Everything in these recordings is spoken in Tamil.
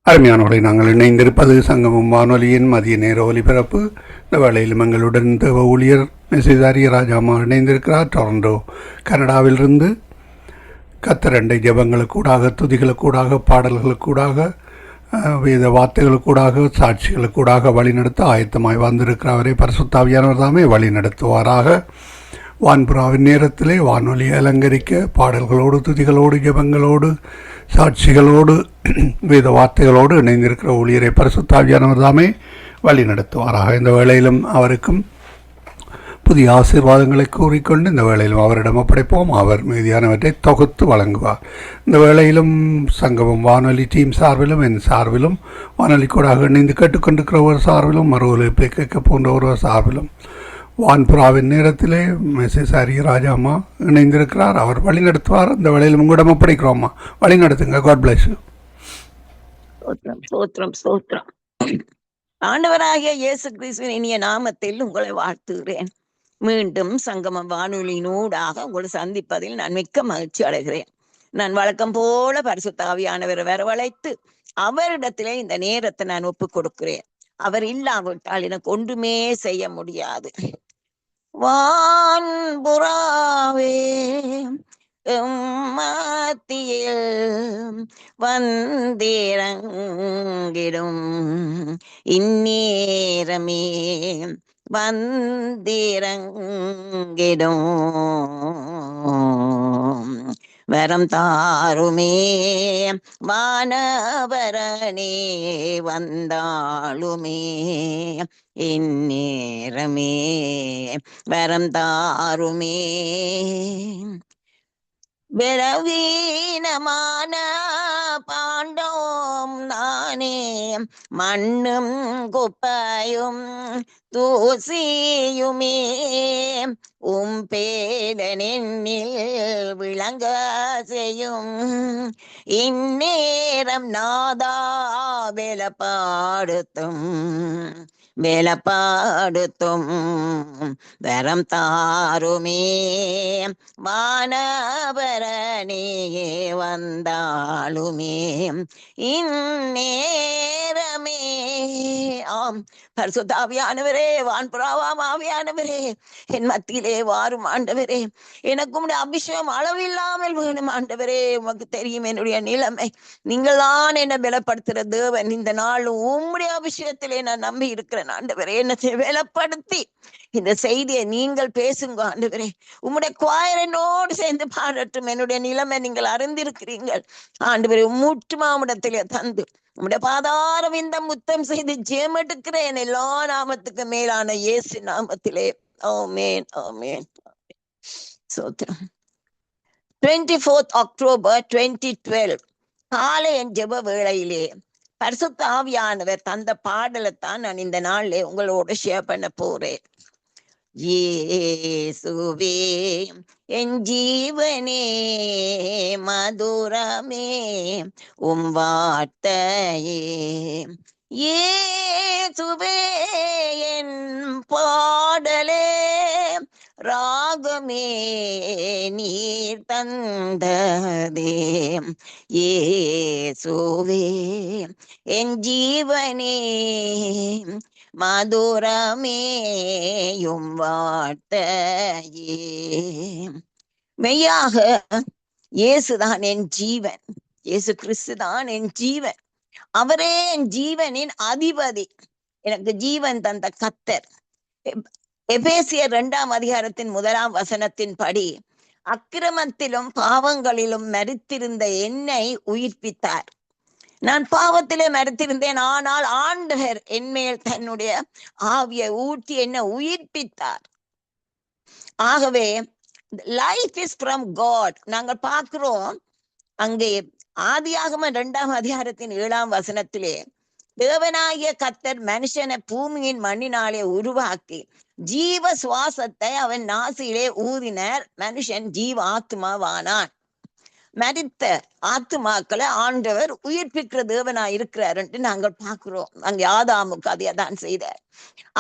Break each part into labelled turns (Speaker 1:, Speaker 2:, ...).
Speaker 1: அருமையானவர்களை நாங்கள் இணைந்திருப்பது சங்கமம் வானொலியின் மதிய நேர ஒலிபரப்பு. இந்த வேளையிலும் எங்களுடன் தேவ ஊழியர் மிஸ்ஸஸ் அரியராஜாமா இணைந்திருக்கிறார். டொரண்டோ கனடாவிலிருந்து கத்தரண்டை ஜபங்களுக்கூடாக, துதிகளுக்கூடாக, பாடல்களுக்கூடாக, வேத வார்த்தைகளுக்கூடாக, சாட்சிகளுக்கூடாக வழிநடத்த ஆயத்தமாய் வந்திருக்கிறவரை பரிசுத்தாவியானவர் தாமே வழி நடத்துவாராக. வான்புறாவின் நேரத்திலே வானொலி அலங்கரிக்க பாடல்களோடு, துதிகளோடு, ஜபங்களோடு, சாட்சிகளோடு, வேத வார்த்தைகளோடு இணைந்திருக்கிற ஊழியரை பரிசுத்தாவியானவர் தாமே வழி நடத்துவாராக. இந்த வேளையிலும் அவருக்கும் புதிய ஆசீர்வாதங்களை கூறிக்கொண்டு இந்த வேளையிலும் அவரிடம் ஒப்படைப்போம். அவர் மீதியானவற்றை தொகுத்து வழங்குவார். இந்த வேளையிலும் சங்கமம் வானொலி டீம் சார்பிலும், என் சார்பிலும், வானொலி கூடாக இணைந்து கேட்டுக்கொண்டிருக்கிற ஒரு சார்பிலும், மறு ஒலிபை கேட்க போன்ற ஒரு சார்பிலும் வான்புறாவின் நேரத்திலே மிஸ்ஸஸ் அரியராஜாம்மா இணைந்திருக்கிறார். அவர் வழி நடத்துவார். இந்த வேளையிலும் உங்களிடம் ஒப்படைக்கிறோம்மா, வழி நடத்துங்க. God bless you.
Speaker 2: ஆண்டவராகிய இயேசு கிறிஸ்துவின் இனிய நாமத்தில் உங்களை வாழ்த்துகிறேன். மீண்டும் சங்கமம் வானொலியினூடாக உங்களை சந்திப்பதில் நான் மிக்க மகிழ்ச்சி அடைகிறேன். நான் வழக்கம் போல பரிசுத்த ஆவியானவரை வரவழைத்து அவரிடத்திலே இந்த நேரத்தை நான் ஒப்புக் கொடுக்கிறேன். அவர் இல்லாவிட்டால் எனக்கு ஒன்றுமே செய்ய முடியாது. வான்புறாவே மத்தியில் வந்திறங்கிடும் இந்நேரமே வந்திறங்கிடும் வரம் தாருமே வானவரனே வந்தாளுமே இந்நேரமே வரம் தாருமே. பலவீனமான பாண்டோம் நானே, மண்ணும் குப்பையும் தூசியுமே, பேதனில் விளங்க செய்யும் இந்நேரம் நாதா பலப்படுத்தும் பலப்படுத்தும் வரம் தாருமே வானவரனே வந்தாளுமே இந்நேரமே. ஆம், பரிசுத்த ஆவியானவரே, வான்புறாவாம் ஆவியானவரே, என் மத்தியிலே வாரும் ஆண்டவரே. எனக்கு உம்முடைய அபிஷேகம் அளவில்லாமல் வேணும் ஆண்டவரே. உமக்கு தெரியும் என்னுடைய நிலைமை. நீங்கள் தான் என்னை பலப்படுத்துற தேவன். இந்த நாள் உம்முடைய அபிஷேகத்திலே நான் நம்பி இருக்கிறேன் ஆண்டவரே. என்னை பலப்படுத்தி இந்த செய்தியை நீங்கள் பேசுங்க ஆண்டவரே. உம்முடைய குவாயர் என்னோடு சேர்ந்து பாடட்டும். என்னுடைய நிலைமை நீங்கள் அறிந்திருக்கிறீர்கள் ஆண்டவரே. மூட்டுமாமிடத்திலே தந்து உம்முடைய பாதார விந்தம் முத்தம் செய்து ஜெயமெடுக்கிறேன் எல்லா நாமத்துக்கு மேலான இயேசு நாமத்திலே. ஆமென், ஆமென். சோத்திரம். 24th October 2012 காலை ஜெப வேளையிலே பரிசுத்த ஆவியானவர் தந்த பாடலைத்தான் நான் இந்த நாள்ல உங்களோட ஷேர் பண்ண போறேன். இயேசுவே என் ஜீவனே மதுரமே உம் வார்த்தையே, இயேசுவே என் பாடலே ராகமே நீர் தந்ததே, இயேசுவே என் ஜீவனே மதுரமேயும் வார்த்தையே. மெய்யாக இயேசுதான் என் ஜீவன். இயேசு கிறிஸ்துதான் என் ஜீவன். அவரே என் ஜீவனின் அதிபதி. எனக்கு ஜீவன் தந்த கர்த்தர். எபேசியர் 2ஆம் அதிகாரத்தின் 1ஆம் வசனத்தின் படி அக்கிரமத்திலும் பாவங்களிலும் மரித்திருந்த என்னை உயிர்ப்பித்தார். நான் பாவத்திலே மரித்திருந்தேன், ஆனால் ஆண்டவர் என்மேல் தன்னுடைய ஆவியை ஊற்றி என்னை உயிர்ப்பித்தார். ஆகவே லைஃப் இஸ் ஃப்ரம் காட். நாங்கள் பார்க்கிறோம் அங்கே ஆதியாகம 2ஆம் அதிகாரத்தின் 7ஆம் வசனத்திலே தேவனாகிய கர்த்தர் மனுஷனை பூமியின் மண்ணினாலே உருவாக்கி ஜீவ சுவாசத்தை அவன் நாசியிலே ஊதினர். மனுஷன் ஜீவ ஆத்மாவானான். மரித்த ஆத்துமாக்களை ஆண்டவர் உயிர்ப்பிக்கிற தேவனா இருக்கிறார் என்று நாங்கள் பார்க்கிறோம். அங்கே ஆதாமுக்கு அதை தான் செய்தார்.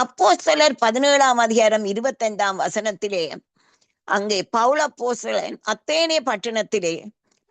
Speaker 2: அப்போஸ்தலர் 17ஆம் அதிகாரம் 25ஆம் வசனத்திலே அங்கே பவுலப்போஸ்தலன் அத்தேனே பட்டணத்திலே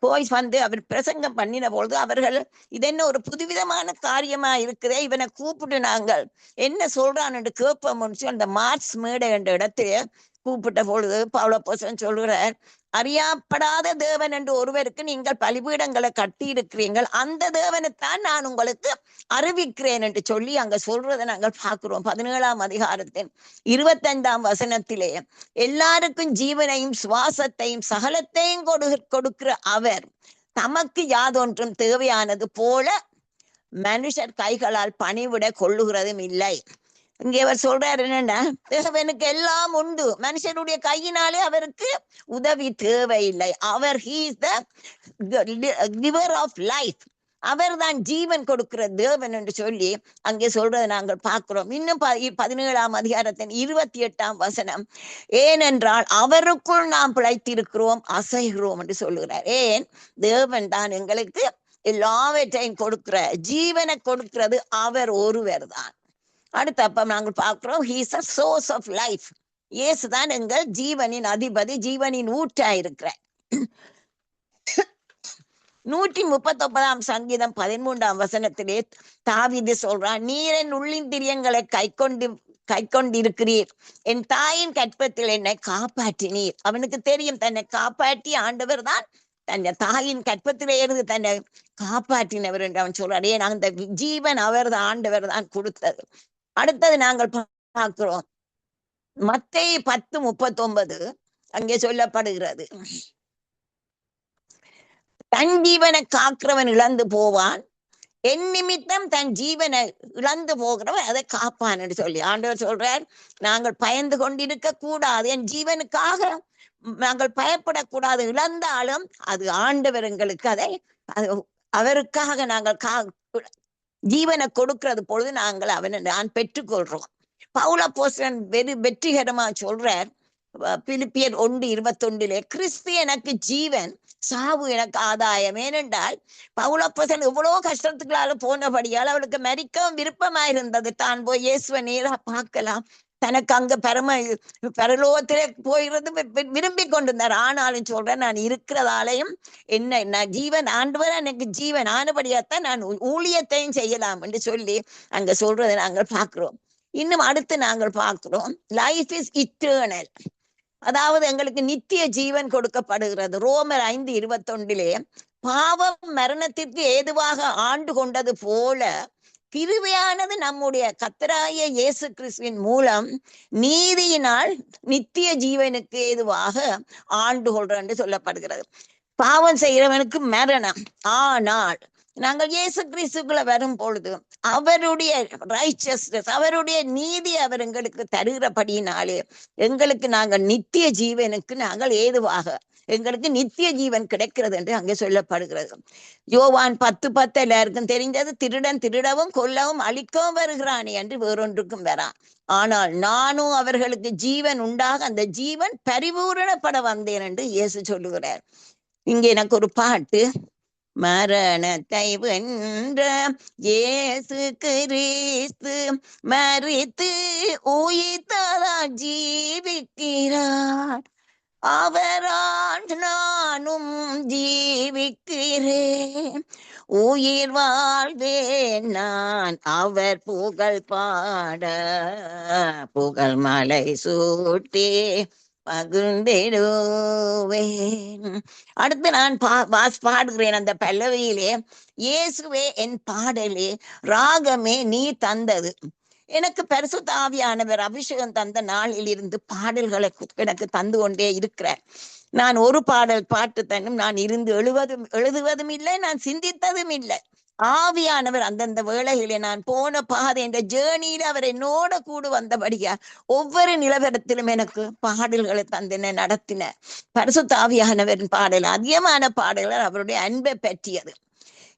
Speaker 2: போய் வந்து அவர் பிரசங்கம் பண்ணின பொழுது அவர்கள் இதென்ன ஒரு புதுவிதமான காரியமா இருக்குதே, இவனை கூப்பிட்டு நாங்கள் என்ன சொல்றான் என்று கேட்போம் முடிச்சு அந்த மார்க்ஸ் மேடை என்ற இடத்துல கூப்பிட்ட பொழுது பவுலப்போஸ்தலன் சொல்கிறார், அறியாப்படாத தேவன் என்று ஒருவருக்கு நீங்கள் பலிபீடங்களை கட்டி இருக்கிறீர்கள், அந்த தேவனைத்தான் நான் உங்களுக்கு அறிவிக்கிறேன் என்று சொல்லி அங்க சொல்றதை நாங்கள் பார்க்கிறோம். 17ஆம் அதிகாரத்தின் 25ஆம் வசனத்திலே எல்லாருக்கும் ஜீவனையும் சுவாசத்தையும் சகலத்தையும் கொடுக்கிற அவர் தமக்கு யாதொன்றும் தேவையானது போல மனுஷர் கைகளால் பணிவிட கொள்ளுகிறதும் இல்லை. இங்கே அவர் சொல்றாரு என்னன்னா, தேவனுக்கு எல்லாம் உண்டு, மனுஷனுடைய கையினாலே அவருக்கு உதவி தேவையில்லை. அவர் he is the giver of life, அவர் தான் ஜீவன் கொடுக்கிற தேவன் என்று சொல்லி அங்கே சொல்றதை நாங்கள் பார்க்கிறோம். இன்னும் 17ஆம் அதிகாரத்தின் 28ஆம் வசனம், ஏனென்றால் அவருக்குள் நாம் பிழைத்திருக்கிறோம் அசைகிறோம் என்று சொல்லுகிறார். ஏன்? தேவன் தான் எங்களுக்கு எல்லாவற்றையும் கொடுக்கிற, ஜீவனை கொடுக்கிறது அவர் ஒருவர் தான். அடுத்த அப்ப நாங்கள் பார்க்கிறோம், he is a source of life, இயேசுதான் எங்கள் ஜீவனின் அதிபதி, ஜீவனின் ஊற்றாயிருக்கிறார். 139ஆம் சங்கீதம் 13ஆம் வசனத்திலே தாவீது சொல்றான், நீர் என் உள்ளிந்திரியங்களை கை கொண்டிருக்கிறீர், என் தாயின் கற்பத்தில் என்னை காப்பாற்றினீர். அவனுக்கு தெரியும் தன்னை காப்பாற்றி ஆண்டவர் தான் தன்னை தாயின் கற்பத்திலே இருந்து தன்னை காப்பாற்றினவர் என்று அவன் சொல்றான். ஏன்? அந்த ஜீவன் அவர் தான், ஆண்டவர் தான் கொடுத்தது. அடுத்தது நாங்கள் பார்க்கிறோம் மத்தேயு 10:39 அங்கே சொல்லப்படுகிறது, தன் ஜீவனை காக்கிறவன் இழந்து போவான், என் நிமித்தம் தன் ஜீவனை இழந்து போகிறவன் அதை காப்பான் என்று சொல்லி ஆண்டவர் சொல்றார். நாங்கள் பயந்து கொண்டிருக்க கூடாது, என் ஜீவனுக்காக நாங்கள் பயப்படக்கூடாது. இழந்தாலும் அது ஆண்டவர் எங்களுக்கு அதை அவருக்காக நாங்கள் ஜீவனை கொடுக்கிறது பொழுது நாங்கள் அவனை நான் பெற்றுக்கொள்றோம். பவுலப்போஸ்தலன் வெற்றிகரமா சொல்றார் பிலிப்பியர் 1:21 கிறிஸ்து எனக்கு ஜீவன், சாவு எனக்கு ஆதாயம். ஏனென்றால் பவுலப்போஸ்தலன் எவ்வளவு கஷ்டத்துக்களால போனபடியால் அவளுக்கு மரிக்கவும் விருப்பமாயிருந்தது. தான் போய் இயேசுவை நேரா பார்க்கலாம், தனக்கு அங்க பரலோகத்திலே போயிருந்து விரும்பி கொண்டிருந்தார். ஆனாலும் சொல்றேன், நான் இருக்கிறதாலையும் நான் ஜீவன் ஆண்டவர் எனக்கு ஜீவன் ஆனபடியாத்தான் நான் ஊழியத்தையும் செய்யலாம் என்று சொல்லி அங்க சொல்றதை நாங்கள் பார்க்கிறோம். இன்னும் அடுத்து நாங்கள் பார்க்கிறோம், லைஃப் இஸ் இட்டர்னல், அதாவது எங்களுக்கு நித்திய ஜீவன் கொடுக்கப்படுகிறது. ரோமர் 5:21 பாவம் மரணத்திற்கு ஏதுவாக ஆண்டு கொண்டது போல கிருபையானது நம்முடைய கர்த்தராகிய இயேசு கிறிஸ்துவின் மூலம் நீதியினால் நித்திய ஜீவனுக்கு ஏதுவாக ஆண்டு கொள்றோம் என்று சொல்லப்படுகிறது. பாவம் செய்கிறவனுக்கு மரணம், ஆனால் நாங்கள் இயேசு கிறிஸ்துக்குள்ள வரும் பொழுது அவருடைய ரைச்சஸ்னஸ், அவருடைய நீதி அவர் எங்களுக்கு தருகிறபடியினாலே எங்களுக்கு நாங்கள் நித்திய ஜீவனுக்கு நாங்கள் ஏதுவாக எங்களுக்கு நித்திய ஜீவன் கிடைக்கிறது என்று அங்கே சொல்லப்படுகிறது. யோவான் 10:10 எல்லாருக்கும் தெரிந்தது, திருடன் திருடவும் கொல்லவும் அழிக்கவும் வருகிறானே என்று வேறொன்றுக்கும் வரான், ஆனால் நானும் அவர்களுக்கு ஜீவன் உண்டாக அந்த ஜீவன் பரிபூரணப்பட வந்தேன் என்று இயேசு சொல்லுகிறார். இங்கே எனக்கு ஒரு பாட்டு, மரணத்தை வென்ற இயேசு கிறிஸ்து மரித்து உயிர்த்ததால் ஜீவிக்கிறார், அவரால் நானும் ஜீவிக்கிறேன், உயிர் வாழ்வேன் நான் அவர் புகழ் பாட, புகழ் மலை சூட்டி பகிர்ந்திடுவேன். அடுத்து நான் பாடுகிறேன் அந்த பல்லவியிலே, இயேசுவே என் பாடலே, ராகமே நீ தந்தது. எனக்கு பரிசுத்த ஆவியானவர் அபிஷேகம் தந்த நாளில் இருந்து பாடல்களை எனக்கு தந்து கொண்டே இருக்கிறார். நான் ஒரு பாட்டு தன்னும் நான் இருந்து எழுதுவதும் இல்லை, நான் சிந்தித்ததும் இல்லை. ஆவியானவர் அந்தந்த வேளையிலே நான் போன பாதை என்ற ஜேர்னியில அவர் என்னோட கூட வந்தபடியா ஒவ்வொரு நிலவரத்திலும் எனக்கு பாடல்களை தந்தின நடத்தின. பரிசுத்த ஆவியானவரின் பாடல், அதிகமான பாடல்கள் அவருடைய அன்பை பற்றியது.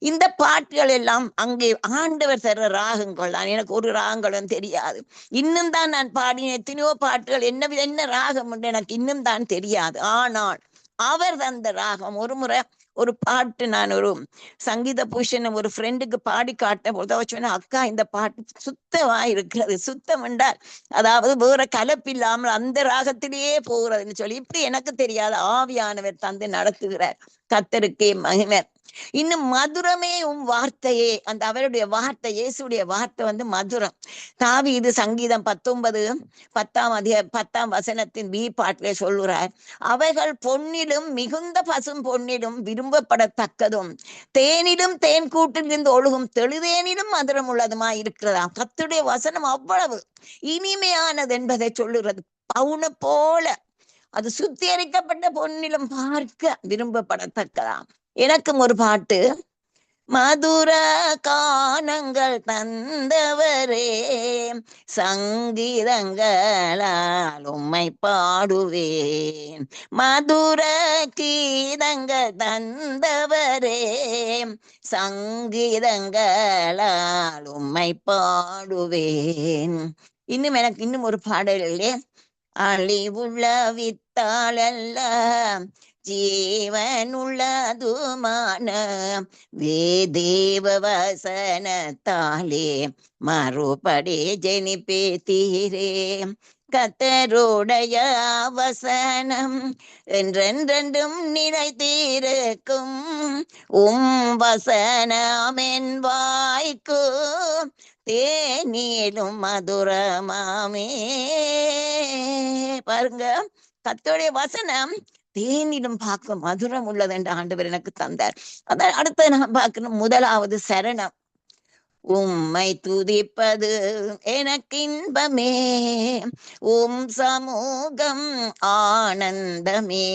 Speaker 2: இந்த பாட்டுகள் எல்லாம் அங்கே ஆண்டவர் தர ராகங்கள் தான். எனக்கு ஒரு ராகங்களும் தெரியாது. இன்னும் தான் நான் பாடின எத்தனையோ பாட்டுகள் என்ன ராகம் என்று எனக்கு இன்னும் தான் தெரியாது. ஆனால் அவர் தந்த ராகம், ஒரு முறை ஒரு பாட்டு நான் ஒரு சங்கீத பூஷன் ஒரு ஃப்ரெண்டுக்கு பாடி காட்ட போது அவ சொன்னா, அக்கா இந்த பாட்டு சுத்தமா இருக்கிறது. சுத்தம் என்றால் அதாவது வேற கலப்பில்லாமல் அந்த ராகத்திலேயே போகிறதுன்னு சொல்லி இப்படி எனக்கு தெரியாத ஆவியானவர் தந்து நடத்துகிறார். கத்தருக்கே மகிமை. இன்னும் மதுரமே வார்த்தையே, அந்த அவருடைய வார்த்தை, இயேசுடைய வார்த்தை மதுரம். தாவீது சங்கீதம் 19 10ஆம் வசனத்தின் பி பாட்டிலே சொல்லுறார், அவைகள் பொன்னிலும் மிகுந்த பசும் பொன்னிலும் விரும்பப்படத்தக்கதும் தேனிலும் தேன் கூட்டில் இருந்து ஒழுகும் தெளிதேனிலும் மதுரம் உள்ளதுமா இருக்கிறதா. கர்த்தருடைய வசனம் அவ்வளவு இனிமையானது என்பதை சொல்லுகிறது. பவுன போல அது சுத்திகரிக்கப்பட்ட பொன்னிலும் பார்க்க விரும்பப்படத்தக்கதாம். எனக்கும் ஒரு பாட்டு, மதுர கானங்கள் தந்தவரே சங்கீதங்களால் உம்மை பாடுவேன், மதுர கீதங்கள் தந்தவரே சங்கீதங்களால் உம்மை பாடுவேன். எனக்கு இன்னும் ஒரு பாடலிலே, அழிவுள்ள வித்தாளல்ல ஜீவனுள்ளதுமான வேதேவ வசனத்தாலே மறுபடி ஜெனிப்பேத்தீரே, கத்தருடைய வசனம் என்றென்றும் நிலைத்திருக்கும், வசனம் என் வாய்க்கு தேனிலும் மதுரமாமே. பாருங்க, கர்த்தருடைய வசனம் தேனிலும் பார்க்க மதுரம் உள்ளது என்று ஆண்டவர் எனக்கு தந்தார். அதான் அடுத்த நான் பார்க்கணும். முதலாவது சரணம். உம்மை துதிப்பது எனக்கு இன்பமே, சமூகம் ஆனந்தமே,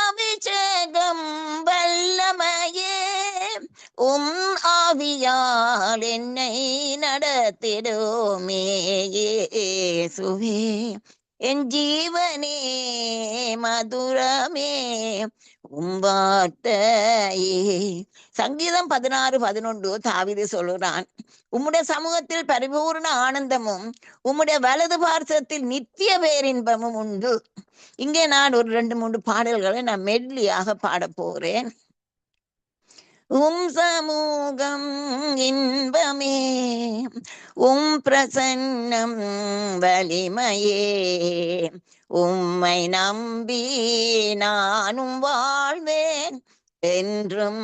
Speaker 2: அபிஷேகம் வல்லமையே, ஆவியால் என்னை நடத்திடுமே இயேசுவே, என் ஜீவனே மதுரமே வார்த்தையே. சங்கீதம் 16:11 தாவீது சொல்லுறான், உம்முடைய சமூகத்தில் பரிபூர்ண ஆனந்தமும் உம்முடைய வலது பார்சத்தில் நித்திய பேரின்பமும் உண்டு. இங்கே நான் ஒரு 2-3 பாடல்களை நான் மெல்லியாக பாட போறேன். சமூகம் இன்பமே, பிரசன்னம் வலிமையே, உம்மை நம்பி நானும் வாழ்வேன் என்றும்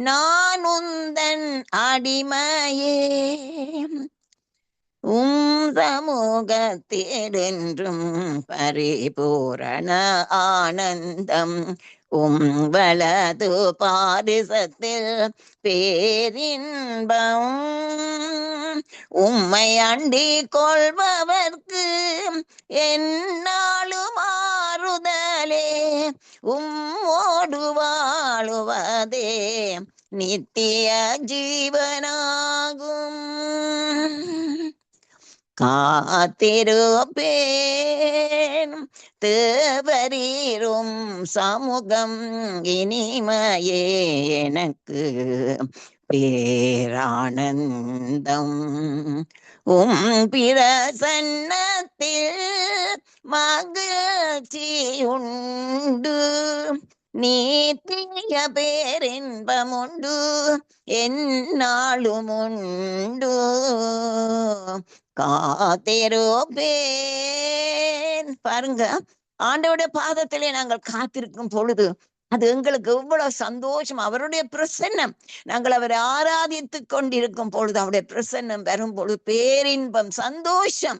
Speaker 2: நான் உந்தன் அடிமையே, சமூகத்தேடென்றும் பரிபூரண ஆனந்தம், வலது பாரிசத்தில் பேரின்பம், உம்மை அண்டி கொள்பவர்க்கு என்னாலும் ஆறுதலே, உம்மோடு வாழுவதே நித்திய ஜீவனாகும். காத்திருப்பேன் தேவரீரும் சமூகம் இனிமையே எனக்கு பேரானந்தம், பிரசன்னத்தில் மகிழ்ச்சி உண்டு, நீத்திய பேரின்பமுண்டு என்னாலும் உண்டு, காத்திருப்பேன். பாருங்க, ஆண்டவருடைய பாதத்திலே நாங்கள் காத்திருக்கும் பொழுது அது எங்களுக்கு எவ்வளவு சந்தோஷம். அவருடைய பிரசன்னம், நாங்கள் அவரை ஆராதித்து கொண்டிருக்கும் பொழுது அவருடைய பிரசன்னம் வரும் பொழுது பேரின்பம் சந்தோஷம்.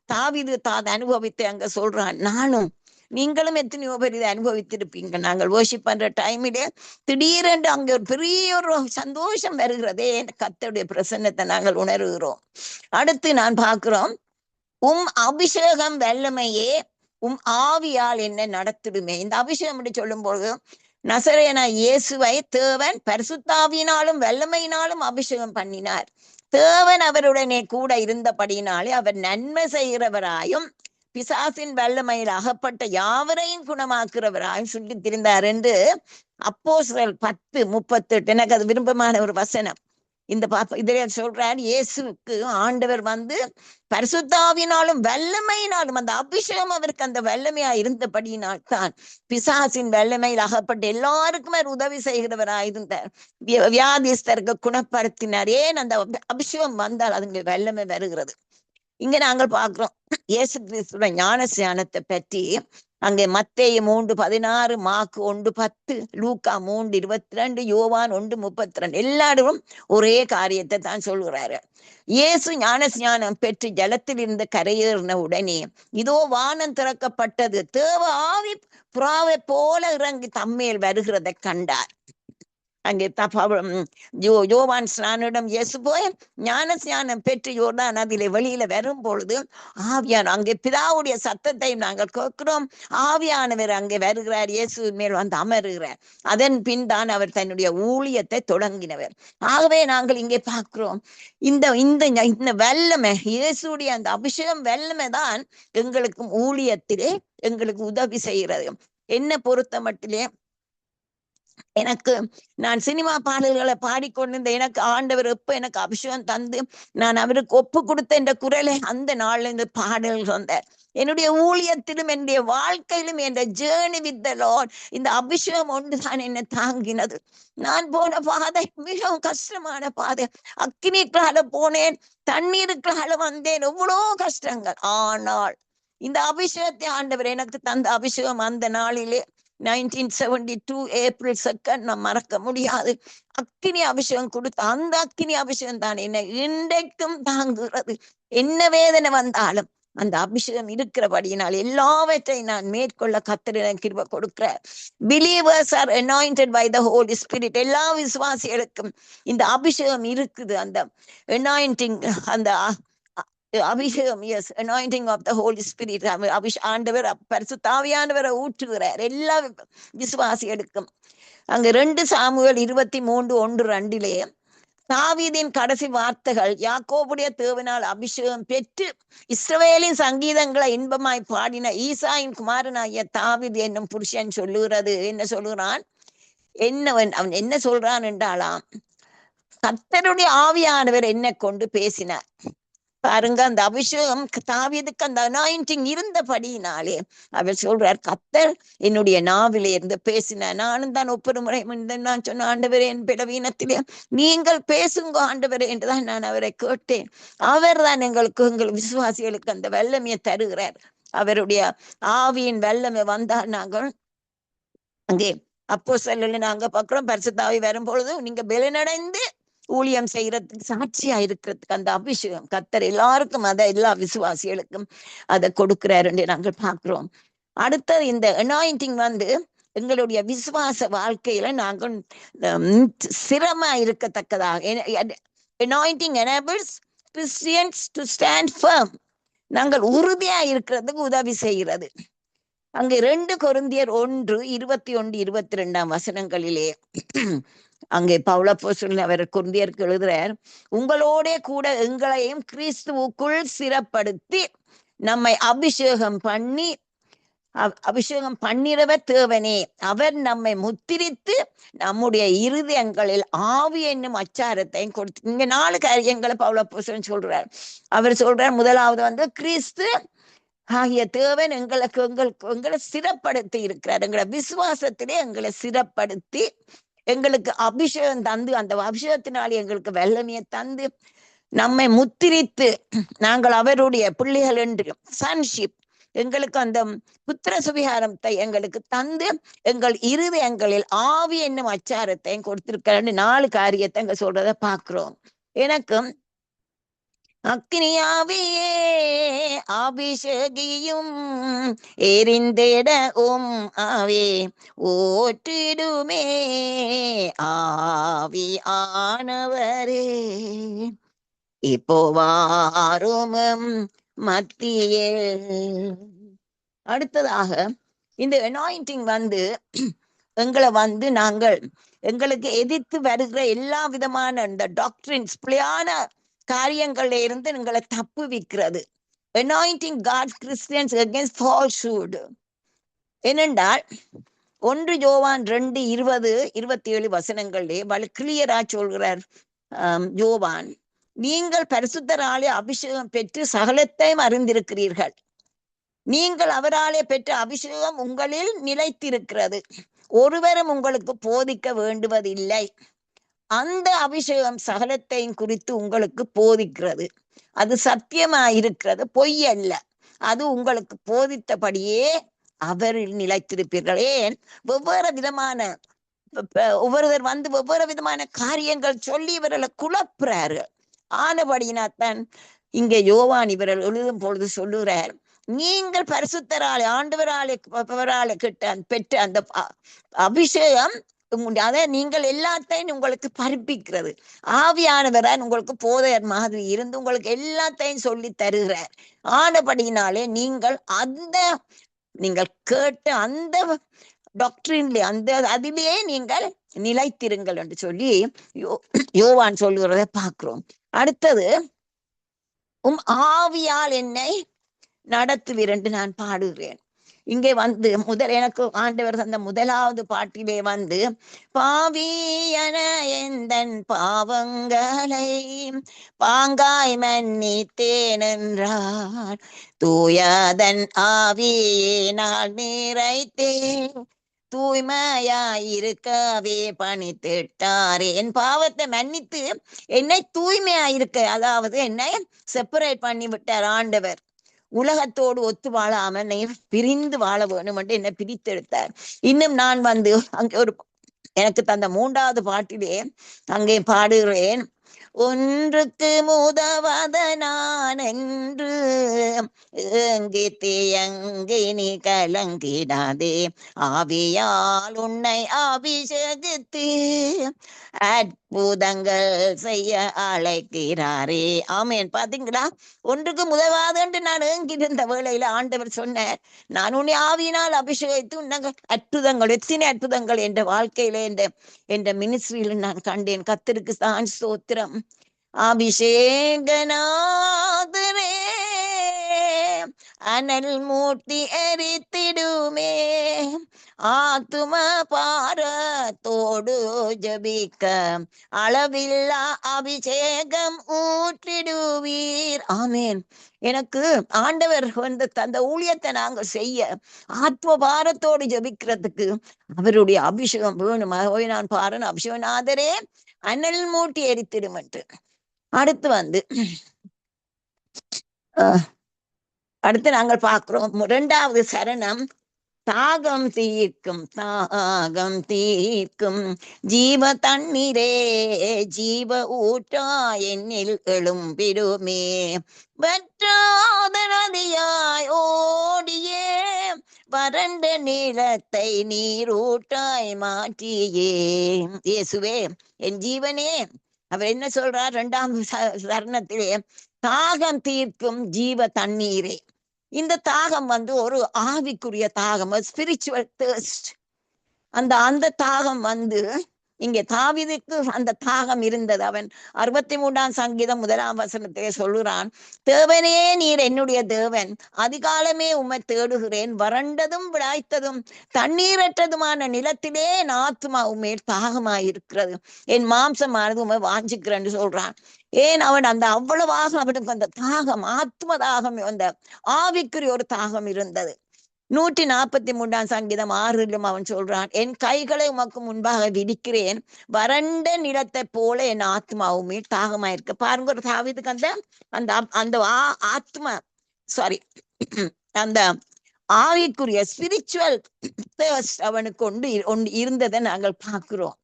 Speaker 2: தாவீது அனுபவித்து அங்க சொல்றான், நானும் நீங்களும் எத்தனையோ பேர் இதை அனுபவித்திருப்பீங்க. நாங்கள் வொர்ஷிப் பண்ற டைமிலே திடீரென்று அங்க ஒரு பெரிய ஒரு சந்தோஷம் வருகிறதே, கர்த்தருடைய பிரசன்னத்தை நாங்கள் உணர்கிறோம். அடுத்து நான் பார்க்கிறோம், அபிஷேகம் வல்லமையே ஆவியால் என்ன நடத்திடுமே. இந்த அபிஷேகம் என்று சொல்லும் பொழுது நசரேயனா இயேசுவை தேவன் பரிசுத்தாவியினாலும் வல்லமையினாலும் அபிஷேகம் பண்ணினார். தேவன் அவருடனே கூட இருந்தபடியினாலே அவர் நன்மை செய்கிறவராயும் பிசாசின் வல்லமையில் அகப்பட்ட யாவரையும் குணமாக்குறவராயும் சொல்லி திரிந்தார் என்று அப்போஸ்தலர் 10:38 எனக்கு அது விருப்பமான ஒரு வசனம். இந்த இதுல சொல்றார், இயேசுக்கு ஆண்டவர் வந்து பரிசுத்தாவினாலும் வல்லமையினாலும் அந்த அபிஷேகம் அவருக்கு அந்த வல்லமையா இருந்தபடியினால் தான் பிசாசின் வல்லமையில் அகப்பட்டு எல்லாருக்கும் அவர் உதவி செய்கிறவராயிருந்தார். வியாதிஸ்தருக்கு குணப்படுத்தினார். ஏன் அந்த அபிஷேகம் வந்தால் அதுங்க வல்லமை வருகிறது. இங்க நாங்கள் பார்க்கிறோம் இயேசு கிறிஸ்துவ ஞானஸ்நானத்தை பற்றி. அங்கே மத்தேயு 3:16, மார்க்கு 1:10, லூக்கா 3:22, யோவான் 1:32 எல்லாரும் ஒரே காரியத்தை தான் சொல்கிறாரு. இயேசு ஞானஸ்நானம் பெற்று ஜலத்தில் இருந்து கரையேறின உடனே இதோ வானம் திறக்கப்பட்டது, தேவ ஆவி புறாவை போல இறங்கி தம்மேல் வருகிறதை கண்டார். அங்கே யோவான் ஸ்நானிடம் இயேசு போய் ஞான ஸ்நானம் பெற்று யோர்தான் அதிலே வெளியில வரும் பொழுது ஆவியான அங்கே பிதாவுடைய சத்தத்தையும் நாங்கள் கேட்கிறோம். ஆவியானவர் அங்கே வருகிறார், இயேசு மேல் வந்து அமருகிறார். அதன் பின் தான் அவர் தன்னுடைய ஊழியத்தை தொடங்கினவர். ஆகவே நாங்கள் இங்கே பார்க்கிறோம் இந்த இந்த இந்த வல்லமை, இயேசுடைய அந்த அபிஷேகம் வல்லமை தான் எங்களுக்கு ஊழியத்திலே எங்களுக்கு உதவி செய்கிறது. என்ன பொறுத்த மட்டிலே எனக்கு நான் சினிமா பாடல்களை பாடிக்கொண்டிருந்த எனக்கு ஆண்டவர் எப்ப எனக்கு அபிஷேகம் தந்து நான் அவருக்கு ஒப்பு கொடுத்த இந்த குரலை அந்த நாள்ல இந்த பாடல்கள் வந்தார். என்னுடைய ஊழியத்திலும் என்னுடைய வாழ்க்கையிலும் என் ஜேர்னி வித் தி லார்ட் இந்த அபிஷேகம் ஒன்றுதான் என்னை தாங்கினது. நான் போன பாதை மிகவும் கஷ்டமான பாதை. அக்கினிக்கால போனேன், தண்ணீருக்கால வந்தேன், எவ்வளோ கஷ்டங்கள். ஆனால் இந்த அபிஷேகத்தை ஆண்டவர் எனக்கு தந்த அபிஷேகம் அந்த நாளிலே 1972 ஏப்ரல் 2 நான் மறக்க முடியாது. அக்கினி அபிஷேகம் கொடுத்த அந்த அக்கினி அபிஷேகம் தான் என்னை இன்றைக்கும் தாங்குகிறது. என்ன வேதனை வந்தாலும் அந்த அபிஷேகம் இருக்கிறபடியினால் எல்லாவற்றையும் நான் மேற்கொள்ள கர்த்தர் எனக்கு கிருபை கொடுக்கிறார். Believers are anointed by the Holy Spirit. எல்லா விசுவாசிகளுக்கும் இந்த அபிஷேகம் இருக்குது. அந்த anointing, அந்த அபிஷேகம், yes, anointing of the holy spirit. ஆண்டவர் பரிசுத்த ஆவியானவரை ஊற்றுகிறார் எல்லா விசுவாசிகளுக்கும். அங்க 2 சாமுவேல் 23:1-2 தாவீதின் கடைசி வார்த்தைகள், யாக்கோபுடைய தேவனால் அபிஷேகம் பெற்று இஸ்ரவேலின் சங்கீதங்களை இன்பமாய் பாடின ஈசாயின் குமாரனாகிய தாவீது என்னும் புருஷன் சொல்லுகிறது. என்ன சொல்லுகிறான்? அவன் என்ன சொல்றான் என்றாலாம், கர்த்தருடைய ஆவியானவர் என்னை கொண்டு பேசினார். பாருங்க, அந்த அபிஷேகம் தாவீதுக்கு அந்த அனாயிண்டிங் இருந்தபடியினாலே அவர் சொல்றார், கர்த்தர் என்னுடைய நாவிலே இருந்து பேசினார். நானும் தான் ஒவ்வொரு முறை நான் சொன்ன, ஆண்டவரே என் பிளவீனத்திலே நீங்கள் பேசுங்க ஆண்டவரே என்றுதான் நான் அவரை கேட்டேன். அவர் தான் எங்கள் விசுவாசிகளுக்கு அந்த வல்லமையை தருகிறார். அவருடைய ஆவியின் வல்லமை வந்தால் நாங்கள் அங்கே அப்போஸ்தலர்ல நாங்க பார்க்கிறோம், பரிசுத்த ஆவி வரும்பொழுது நீங்க பலனடைந்து ஊழியம் செய்யறதுக்கு சாட்சியா இருக்கிறதுக்கு அந்த அபிஷேகம் கர்த்தர் எல்லாருக்கும் அதை எல்லா விசுவாசிகளுக்கும் அதை கொடுக்கிறாரு என்று நாங்கள் பார்க்கிறோம். அடுத்தது இந்த அனாயிண்டிங் வந்து எங்களுடைய விசுவாச வாழ்க்கையில நாங்கள் சிரமா இருக்கத்தக்கதாக anointing enables Christians to stand firm. நாங்கள் உறுதியா இருக்கிறதுக்கு உதவி செய்கிறது. அங்கே 2 கொரிந்தியர் 1:21-22 அங்கே பவுல் அப்போஸ்தலன் அவர் கொரிந்தியருக்கு எழுதுறார், உங்களோட கூட எங்களையும் கிறிஸ்துவுக்குள் சிறப்படுத்தி நம்மை அபிஷேகம் பண்ணிறவர் தேவனே, அவர் நம்மை முத்திரித்து நம்முடைய இருதயங்களில் ஆவி என்னும் அச்சாரத்தையும் கொடுத்து. இங்க 4 காரியங்களை பவுல் அப்போஸ்தலன் சொல்றார். அவர் சொல்றார், முதலாவது வந்து கிறிஸ்து ஆகிய தேவன் எங்களை சிறப்படுத்தி இருக்கிறார். எங்களை விசுவாசத்திலே எங்களை சிறப்படுத்தி எங்களுக்கு அபிஷேகம் தந்து, அந்த அபிஷேகத்தினாலே எங்களுக்கு வல்லமையை தந்து நம்மை முத்திரித்து நாங்கள் அவருடைய பிள்ளைகள் என்று சன்ஷிப் எங்களுக்கு அந்த புத்திர சுவிகாரத்தை எங்களுக்கு தந்து எங்கள் இருதயங்களில் ஆவி என்னும் அச்சாரத்தையும் கொடுத்திருக்கிறேன்னு 4 காரியத்தை அங்க சொல்றத பாக்குறோம். எனக்கு அக்னியாவியே அபிஷேகியும் எரிந்திட ஆவே ஓற்றிடுமே ஆவி ஆனவரே இப்போ வாரும் மத்தியே. அடுத்ததாக இந்த அனாயிண்டிங் வந்து எங்களை வந்து நாங்கள் எங்களுக்கு எதிர்த்து வருகிற எல்லா விதமான இந்த டாக்டரின்ஸ் பிழையான காரியங்கள்ல இருந்து எங்களை தப்புவிக்கிறது. anointing God's Christians against falsehood. ஏனென்றால் 1 யோவான் 2:20-27 வசனங்களே கிளியரா சொல்கிறார். யோவான், நீங்கள் பரிசுத்தராலே அபிஷேகம் பெற்று சகலத்தையும் அறிந்திருக்கிறீர்கள். நீங்கள் அவராலே பெற்ற அபிஷேகம் உங்களில் நிலைத்திருக்கிறது. ஒருவரும் உங்களுக்கு போதிக்க வேண்டுவதில்லை. அந்த அபிஷேகம் சகலத்தையும் குறித்து உங்களுக்கு போதிக்கிறது. அது சத்தியமாயிருக்கிறது, பொய் அல்ல. அது உங்களுக்கு போதித்தபடியே அவரில் நிலைத்திருப்பீர்கள். ஏன் வெவ்வேறு விதமான ஒவ்வொருவர் வந்து வெவ்வேறு விதமான காரியங்கள் சொல்லி இவர்களை குழப்புறாரு. ஆனபடினாத்தான் இங்கே யோவான் இவர்கள் எழுதும் பொழுது சொல்லுகிறார், நீங்கள் பரிசுத்தராலே ஆண்டவராலே பெற்ற அந்த அபிஷேகம் அதை நீங்கள் எல்லாத்தையும் உங்களுக்கு பறிப்பிக்கிறது. ஆவியானவரான் உங்களுக்கு போதையர் மாதிரி இருந்து உங்களுக்கு எல்லாத்தையும் சொல்லி தருகிறார். ஆனபடியினாலே நீங்கள் கேட்ட அந்த டாக்டரின்ல அதிலேயே நீங்கள் நிலைத்திருங்கள் என்று சொல்லி யோவான் சொல்லுகிறத பார்க்கிறோம். அடுத்தது, ஆவியால் என்னை நடத்துவீர் என்று நான் பாடுகிறேன். இங்கே வந்து எனக்கு ஆண்டவர் தந்த முதலாவது பாட்டிலே வந்து, பாவியன எந்தன் பாவங்களை பாங்காய் மன்னித்தேன் என்றார், தூயதன் ஆவியினால் நிறைத்தேன் தூய்மையாயிருக்கவே பணித்திட்டாரே. என் பாவத்தை மன்னித்து என்னை தூய்மையாயிருக்க, அதாவது என்னை செப்பரேட் பண்ணி விட்டார் ஆண்டவர். உலகத்தோடு ஒத்து வாழாம என்னை பிரிந்து வாழ வேணும் என்று என்னை பிரித்தெடுத்தார். இன்னும் நான் வந்து அங்கே எனக்கு தந்த 3வது பாட்டிலே அங்கே பாடுகிறேன், ஒன்றுக்கு முதவாத நான் என்று ஏங்கித்தேயங்கி நீ கலங்கிடாதே, ஆவியால் உன்னை அபிஷேகித்து அற்புதங்கள் செய்ய அழைக்கிறாரே. ஆமேன். பாத்தீங்களா, ஒன்றுக்கு முதவாது என்று நான் ஏங்கிருந்த வேளையில ஆண்டவர் சொன்னார், நான் உன்னை ஆவியினால் அபிஷேகித்து உன்னங்க அற்புதங்கள், எத்தனை அற்புதங்கள் என்ற வாழ்க்கையில என்ற மினிஸ்ட்ரியில நான் கண்டேன். கர்த்தருக்கு தான் ஸ்தோத்திரம். அபிஷேகநாதரே அனல் மூட்டி எரித்திடுமே, ஆத்தும பாரத்தோடு ஜபிக்க அளவில்லா அபிஷேகம் ஊற்றிடுவீர். ஆமேன். எனக்கு ஆண்டவர் வந்து தந்த ஊழியத்தை நாங்கள் செய்ய ஆத்ம பாரத்தோடு ஜபிக்கிறதுக்கு அவருடைய அபிஷேகம் வேணும். நான் பாருன்னு அபிஷேகநாதரே அனல் மூட்டி எரித்திடும் என்று. அடுத்து வந்து அடுத்து நாங்கள் பார்க்கிறோம் 2வது சரணம், தாகம் தீர்க்கும் ஜீவ தண்ணீரே ஜீவ ஊற்றா என்னில் எழும்பிடுமே, வற்றாத நதியாய் ஓடியே வறண்ட நிலத்தை நீரூட்டாய் மாற்றியே. இயேசுவே என் ஜீவனே. அவர் என்ன சொல்றார் 2வது சரணத்திலே, தாகம் தீர்க்கும் ஜீவ தண்ணீரே. இந்த தாகம் வந்து ஒரு ஆவிக்குரிய தாகம், ஸ்பிரிச்சுவல் தர்ஸ்ட். அந்த தாகம் வந்து இங்கே தாவீதுக்கு அந்த தாகம் இருந்தது. அவன் 63ஆம் சங்கீதம் 1ஆம் வசனத்திலே சொல்லுறான், தேவனே நீர் என்னுடைய தேவன், அதிகாலமே உம்மை தேடுகிறேன், வறண்டதும் விடாய்த்ததும் தண்ணீரற்றதுமான நிலத்திலே என் ஆத்துமா உம்மேல் தாகமாயிருக்கிறது, என் மாம்சமானது உம்மை வாஞ்சிக்கிறேன்னு சொல்றான். ஏன் அவன் அவ்வளவாக அவனுக்கு அந்த தாகம், ஆத்ம தாகம், அந்த ஆவிக்குரிய ஒரு தாகம் இருந்தது. 143ஆம் சங்கீதம் 6லும் அவன் சொல்றான், என் கைகளை உமக்கு முன்பாக விதிக்கிறேன், வறண்ட நிலத்தை போல என் ஆத்மாவுமே தாகமாயிருக்கு. பாருங்க, ஒரு தாவீதுக்கு அந்த ஆத்மா அந்த ஆவிக்குரிய ஸ்பிரிச்சுவல் அவனுக்கு இருந்ததை நாங்கள் பார்க்கிறோம்.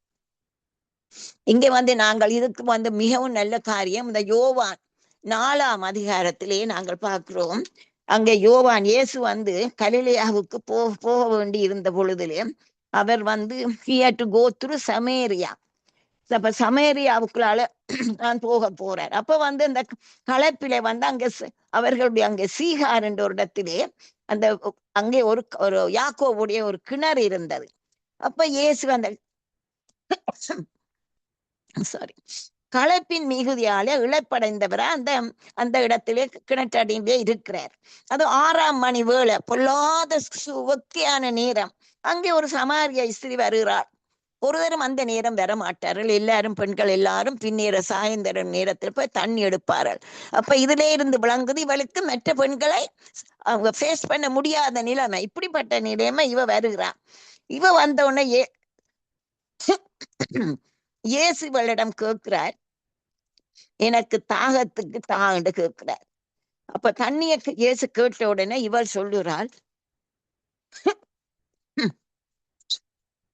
Speaker 2: இங்க வந்து நாங்கள் இதுக்கு வந்து மிகவும் நல்ல காரியம், இந்த யோவான் 4ஆம் அதிகாரத்திலே நாங்கள் பார்க்கிறோம். அங்கே யோவான் இயேசு வந்து கலிலேயாவுக்கு போக வேண்டி இருந்த பொழுதிலே அவர் வந்து he had to go through சமேரியா. அப்ப சமேரியாவுக்குள்ளால நான் போக போறார். அப்ப வந்து இந்த கலப்பிலே வந்து அங்க அவர்களுடைய அங்கே சீகார் என்ற ஒரு இடத்திலே அங்கே ஒரு யாக்கோவுடைய ஒரு கிணறு இருந்தது. அப்ப இயேசு களைப்பின் மிகுதியாலே இழப்படைந்தவரா அந்த இடத்திலே கிணற்றடியிலே இருக்கிறார். அது 6ஆம் மணி வேளை, பொல்லாத சுவக்கியான நேரம். அங்கே ஒரு சமாரிய ஸ்திரீ வருகிறாள். ஒருவரும் அந்த நேரம் வர மாட்டார்கள். எல்லாரும் பெண்கள் எல்லாரும் பின்னேற சாயந்தர நேரத்தில் போய் தண்ணி எடுப்பார்கள். அப்ப இதுல இருந்து விளங்குது இவளுக்கு மற்ற பெண்களை அவங்க ஃபேஸ் பண்ண முடியாத நிலைமை. இப்படிப்பட்ட நிலைமை இவ வருகிறா. இவ வந்த உடனே இயேசு இவளிடம் கேட்கிறார், எனக்கு தாகத்துக்கு தாண்டு கேட்கிறார். அப்ப தண்ணிய இயேசு கேட்ட உடனே இவள் சொல்லுறாள்,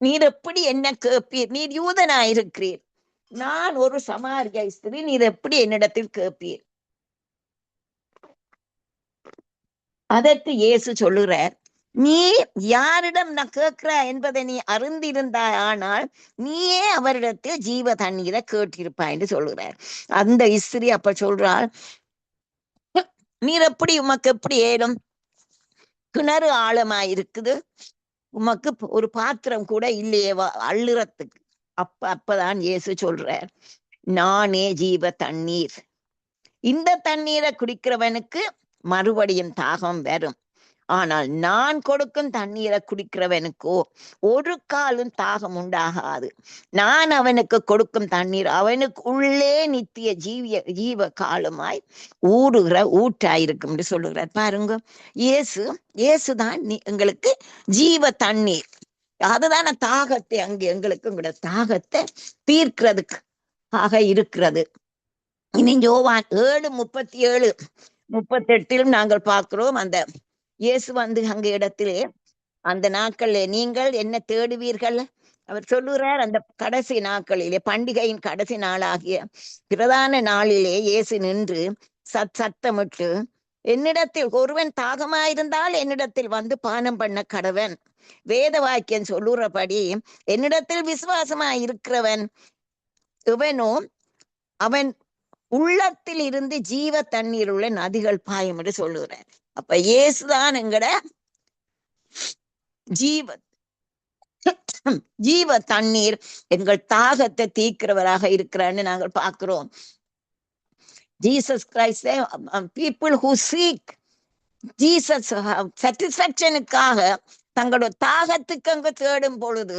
Speaker 2: நீர் எப்படி என்ன கேட்பீர்? நீர் யூதனாயிருக்கிறீர், நான் ஒரு சமாரிய ஸ்திரீ, நீர் எப்படி என்னிடத்தில் கேட்பீர்? அதற்கு இயேசு சொல்லுறார், நீ யாரிடம் நான் கேட்கிற என்பதை நீ அறிந்திருந்தாய், ஆனால் நீயே அவரிடத்தில் ஜீவ தண்ணீரை கேட்டிருப்பாய் என்று சொல்லுறார். அந்த ஸ்திரீ அப்ப சொல்றாள், நீர் எப்படி, உமக்கு எப்படி ஏலும்? கிணறு ஆழமாயிருக்குது, உமக்கு ஒரு பாத்திரம் கூட இல்லையே அள்ளுறதுக்கு. அப்பதான் இயேசு சொல்றார், நானே ஜீவ தண்ணீர். இந்த தண்ணீரை குடிக்கிறவனுக்கு மறுபடியும் தாகம் வரும். ஆனால் நான் கொடுக்கும் தண்ணீரை குடிக்கிறவனுக்கோ ஒரு காலும் தாகம் உண்டாகாது. நான் அவனுக்கு கொடுக்கும் தண்ணீர் அவனுக்கு உள்ளே நித்திய ஜீவ காலமாய் ஊறுகிற ஊற்றாயிருக்கும் என்று சொல்லுகிறார். பாருங்க, இயேசுதான் எங்களுக்கு ஜீவ தண்ணீர். அதுதான தாகத்தை அங்கே எங்களுக்கு உங்களோட தாகத்தை தீர்க்கிறதுக்கு ஆக இருக்கிறது. இனி யோவான் 7:37 38 நாங்கள் பார்க்கிறோம். அந்த இயேசு வந்து அங்க இடத்திலே அந்த நாட்கள்ல நீங்கள் என்ன தேடுவீர்கள்? அவர் சொல்லுறார், அந்த கடைசி நாட்களிலே, பண்டிகையின் கடைசி நாளாகிய பிரதான நாளிலே இயேசு நின்று சத்தமிட்டு, என்னிடத்தில் ஒருவன் தாகமாயிருந்தால் என்னிடத்தில் வந்து பானம் பண்ண கடவன். வேத வாக்கியம் சொல்லுறபடி என்னிடத்தில் விசுவாசமாய் இருக்கிறவன் இவனோ அவன் உள்ளத்தில் இருந்து ஜீவ தண்ணீர் உள்ள நதிகள் பாயும் என்று சொல்லுகிறார். அப்ப இயேசுதான் எங்கட ஜீவ தண்ணீர், எங்கள் தாகத்தை தீர்க்கிறவராக இருக்கிறான்னு நாங்கள் பார்க்கிறோம். Jesus Christ, people who seek Jesus சாட்டிஸ்பாக்சனுக்காக தங்களோட தாகத்துக்கு அங்க தேடும் பொழுது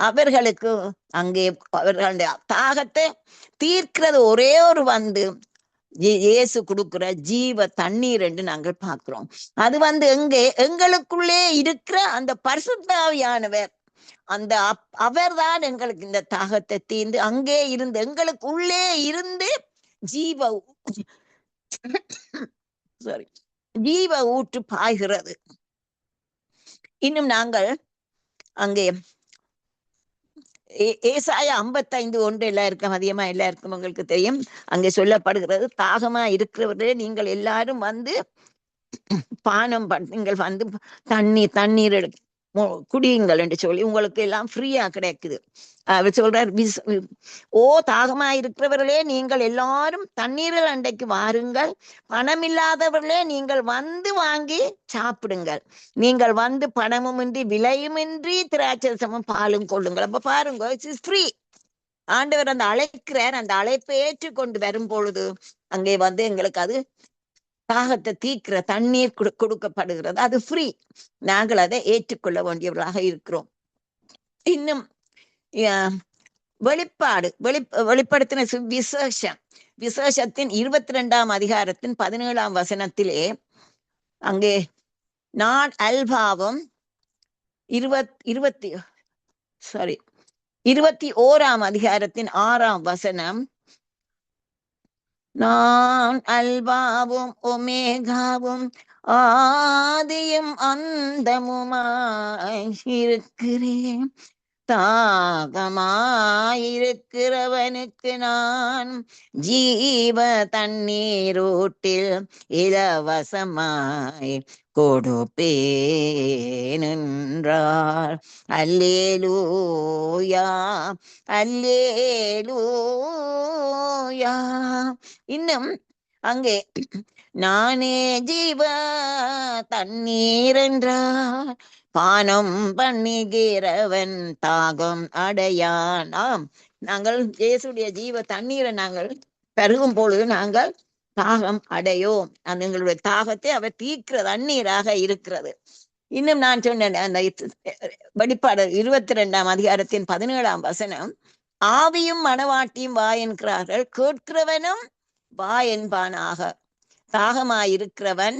Speaker 2: அவர்களுக்கு அங்கே அவர்களுடைய தாகத்தை தீர்க்கிறது ஒரே ஒரு வந்து இயேசு கொடுக்கிற ஜீவ தண்ணீர் என்று நாங்கள் பார்க்கிறோம். அது வந்து எங்களுக்குள்ளே இருக்கிற அந்த பரிசுத்த ஆவியானவர், அந்த அவர்தான் எங்களுக்கு இந்த தாகத்தை தீர்ந்து அங்கே இருந்து எங்களுக்கு உள்ளே இருந்து ஜீவ ஊற்று பாய்கிறது. இன்னும் நாங்கள் அங்கே ஏசாயா 55:1 எல்லாருக்கும் அதிகமா எல்லாருக்கும் உங்களுக்கு தெரியும். அங்கே சொல்லப்படுகிறது, தாகமா இருக்கிறவரே நீங்கள் எல்லாரும் வந்து பானம் நீங்கள் வந்து தண்ணீர் குடியுங்கள் என்று சொல்லி உங்களுக்கு எல்லாம் ஃப்ரீயா கிடைக்குது. அவர் சொல்றார், ஓ தாகமா இருக்கிறவர்களே நீங்கள் எல்லாரும் தண்ணீரில் அண்டைக்கு வாருங்கள், பணம் இல்லாதவர்களே நீங்கள் வந்து வாங்கி சாப்பிடுங்கள், நீங்கள் வந்து பணமுமின்றி விலையுமின்றி திராட்சரசமும் பாலும் கொள்ளுங்கள். அப்ப பாருங்க, இட்ஸ் ஃப்ரீ. ஆண்டவர் அந்த அழைக்கிறார், அந்த அழைப்பை ஏற்றுக்கொண்டு வரும் பொழுது அங்கே வந்து எங்களுக்கு அது தாகத்தை தீர்க்கிற தண்ணீர் கொடுக்கப்படுகிறது. அது ஃப்ரீ. நாங்கள் அதை ஏற்றுக்கொள்ள வேண்டியவர்களாக இருக்கிறோம். இன்னும் வெளிப்படுத்தின விசேஷத்தின் 22ஆம் அதிகாரத்தின் 17ஆம் வசனத்திலே அங்கே நான் அல்பாவும் 21ஆம் அதிகாரத்தின் 6ஆம் வசனம், நான் அல்பாவும் ஒமேகாவும் ஆதியும் அந்தமுமாய் இருக்கிறேன், தாகமாயிருக்கிறவனுக்கு நான் ஜீவ தண்ணீரூட்டில் இலவசமாய் கொடுப்பேன் என்றார். அல்லேலூயா, அல்லேலூயா. இன்னும் அங்கே நானே ஜீவ தண்ணீர் என்றார், பானம் பண்ணுகிறவன் தாகம் அடையான். நாங்கள் இயேசுடைய ஜீவ தண்ணீரை நாங்கள் பருகும் பொழுது நாங்கள் தாகம் அடையோம். எங்களுடைய தாகத்தை அவர் தீர்க்கிற தண்ணீராக இருக்கிறது. இன்னும் நான் சொன்னேன் அந்த வெளிப்பாடு 22 அதிகாரத்தின் 17 ஆவியும் மனவாட்டியும் வா என்கிறார்கள், கேட்கிறவனும் வா என்பானாக. தாகமாயிருக்கிறவன்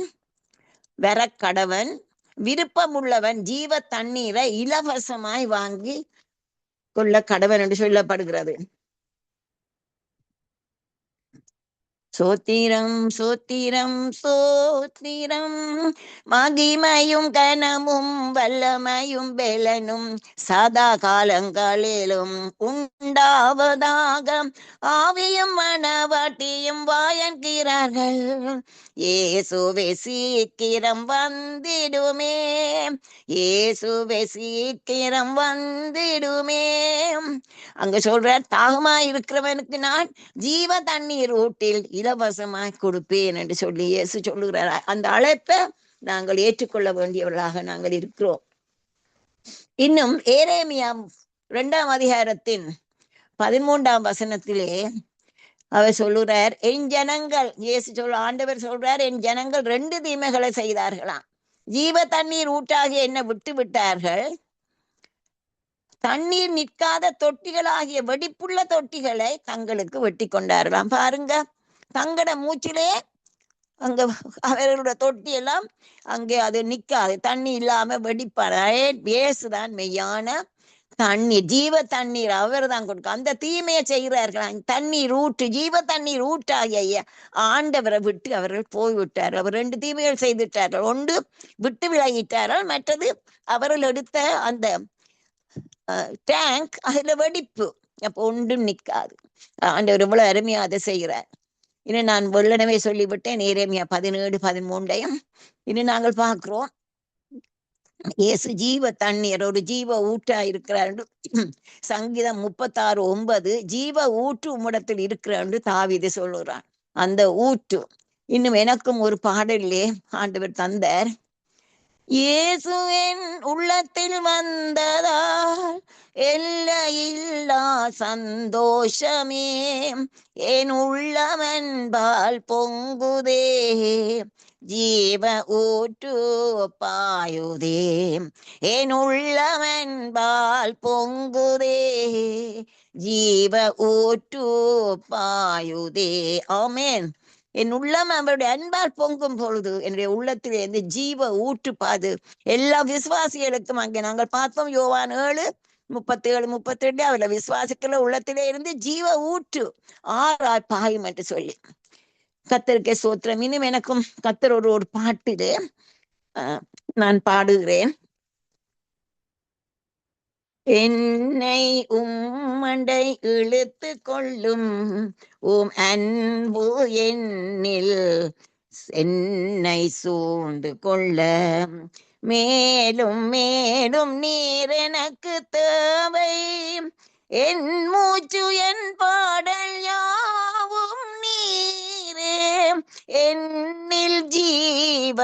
Speaker 2: வரக்கடவன், விருப்பமுள்ளவன் ஜீவ தண்ணீரை இலவசமாய் வாங்கி கொள்ள கடவன் என்று சொல்லப்படுகிறது. சோத்திரம் சோத்திரம் சோத்திரம், மகிமையும் கனமும் வல்லமையும் பெலனும் சதா காலங்களிலும் உண்டாவதாக. ஆவியும் மனவாட்டியும் வாயன்கிறார்கள், இயேசுவே சீக்கிரம் வந்திடுமே, இயேசுவே சீக்கிரம் வந்திடுமே. அங்க சொல்றார், தாகமா இருக்கிறவனுக்கு நான் ஜீவ தண்ணீர் ஊட்டில் இலவசமாய் கொடுப்பேன் என்று சொல்லி இயேசு சொல்லுகிறார். அந்த அழைப்பை நாங்கள் ஏற்றுக்கொள்ள வேண்டியவர்களாக நாங்கள் இருக்கிறோம். இன்னும் எரேமியா 2 அதிகாரத்தின் 13 அவர் சொல்லுறார், என் ஜனங்கள், ஆண்டவர் சொல்றார், என் ஜனங்கள் 2 தீமைகளை செய்தார்களாம். ஜீவ தண்ணீர் ஊட்டாகிய என்ன விட்டு விட்டார்கள், தண்ணீர் நிற்காத தொட்டிகளாகிய வெடிப்புள்ள தொட்டிகளை தங்களுக்கு வெட்டி கொண்டார்களாம். பாருங்க, தங்கட மூச்சிலே அங்க அவர்களோட தொட்டி எல்லாம் அங்கே அது நிக்காது, தண்ணி இல்லாம வெடிப்பார். இயேசுதான் மெய்யான தண்ணீர், ஜீவ தண்ணீர் அவர் தான் கொடுக்க. அந்த தீமையை செய்கிறார்கள். தண்ணீர் ஊற்று, ஜீவ தண்ணீர் ஊட்டாகிய ஆண்டவரை விட்டு அவர்கள் போய்விட்டார்கள். அவர் 2 தீமைகள் செய்துட்டார்கள். ஒன்று விட்டு விலகிட்டார்கள், மற்றது அவர்கள் எடுத்த அந்த டேங்க் அதுல வெடிப்பு, அப்ப ஒன்றும் நிக்காது. ஆண்டவர் இவ்வளவு அருமையா அதை செய்கிறார். இன்னும் நான் வெள்ளனவே சொல்லிவிட்டேன், எரேமியா 17:13. இன்னும் நாங்கள் பார்க்கிறோம், இயேசு ஜீவ தண்ணீர், ஒரு ஜீவ ஊற்றா இருக்கிறார். சங்கீதம் 36:9, ஜீவ ஊற்று உம்மிடத்தில் இருக்கிறார் தாவீது சொல்லுறான். அந்த ஊற்று இன்னும் எனக்கும் ஒரு பாடலிலே ஆண்டவர் தந்தார். இயேசு என் உள்ளத்தில் வந்ததால் எல்லையில்லா சந்தோஷமே, என் உள்ளமென்பால் பொங்குதே, ஜீவ ஊற்று பாயுதே, என் உள்ளமென்பால் பொங்குதே, ஜீவ ஊற்று பாயுதே. ஆமென். என் உள்ளம் அவருடைய அன்பால் பொங்கும் பொழுது என்னுடைய உள்ளத்திலே இருந்து ஜீவ ஊற்று பாது எல்லா விசுவாசிகளுக்கும். அங்கே நாங்கள் பார்த்தோம் யோவான் 7:37-38, அவருடைய விசுவாசிக்கிற உள்ளத்திலே இருந்து ஜீவ ஊற்று ஆறாய் பாயும் என்று சொல்லி கர்த்தருக்கே ஸ்தோத்திரம். இன்னும் எனக்கும் கர்த்தர் ஒரு பாட்டிலே நான் பாடுகிறேன். என்னை உம்மண்டை இழுத்து கொள்ளும் உம் அன்பு என்னில் என்னை சூழ்ந்து கொள்ள, மேலும் மேலும் நீர் எனக்கு தேவை, என் மூச்சு என் பாடல் யாவும் நீரே, என்னில் ஜீவ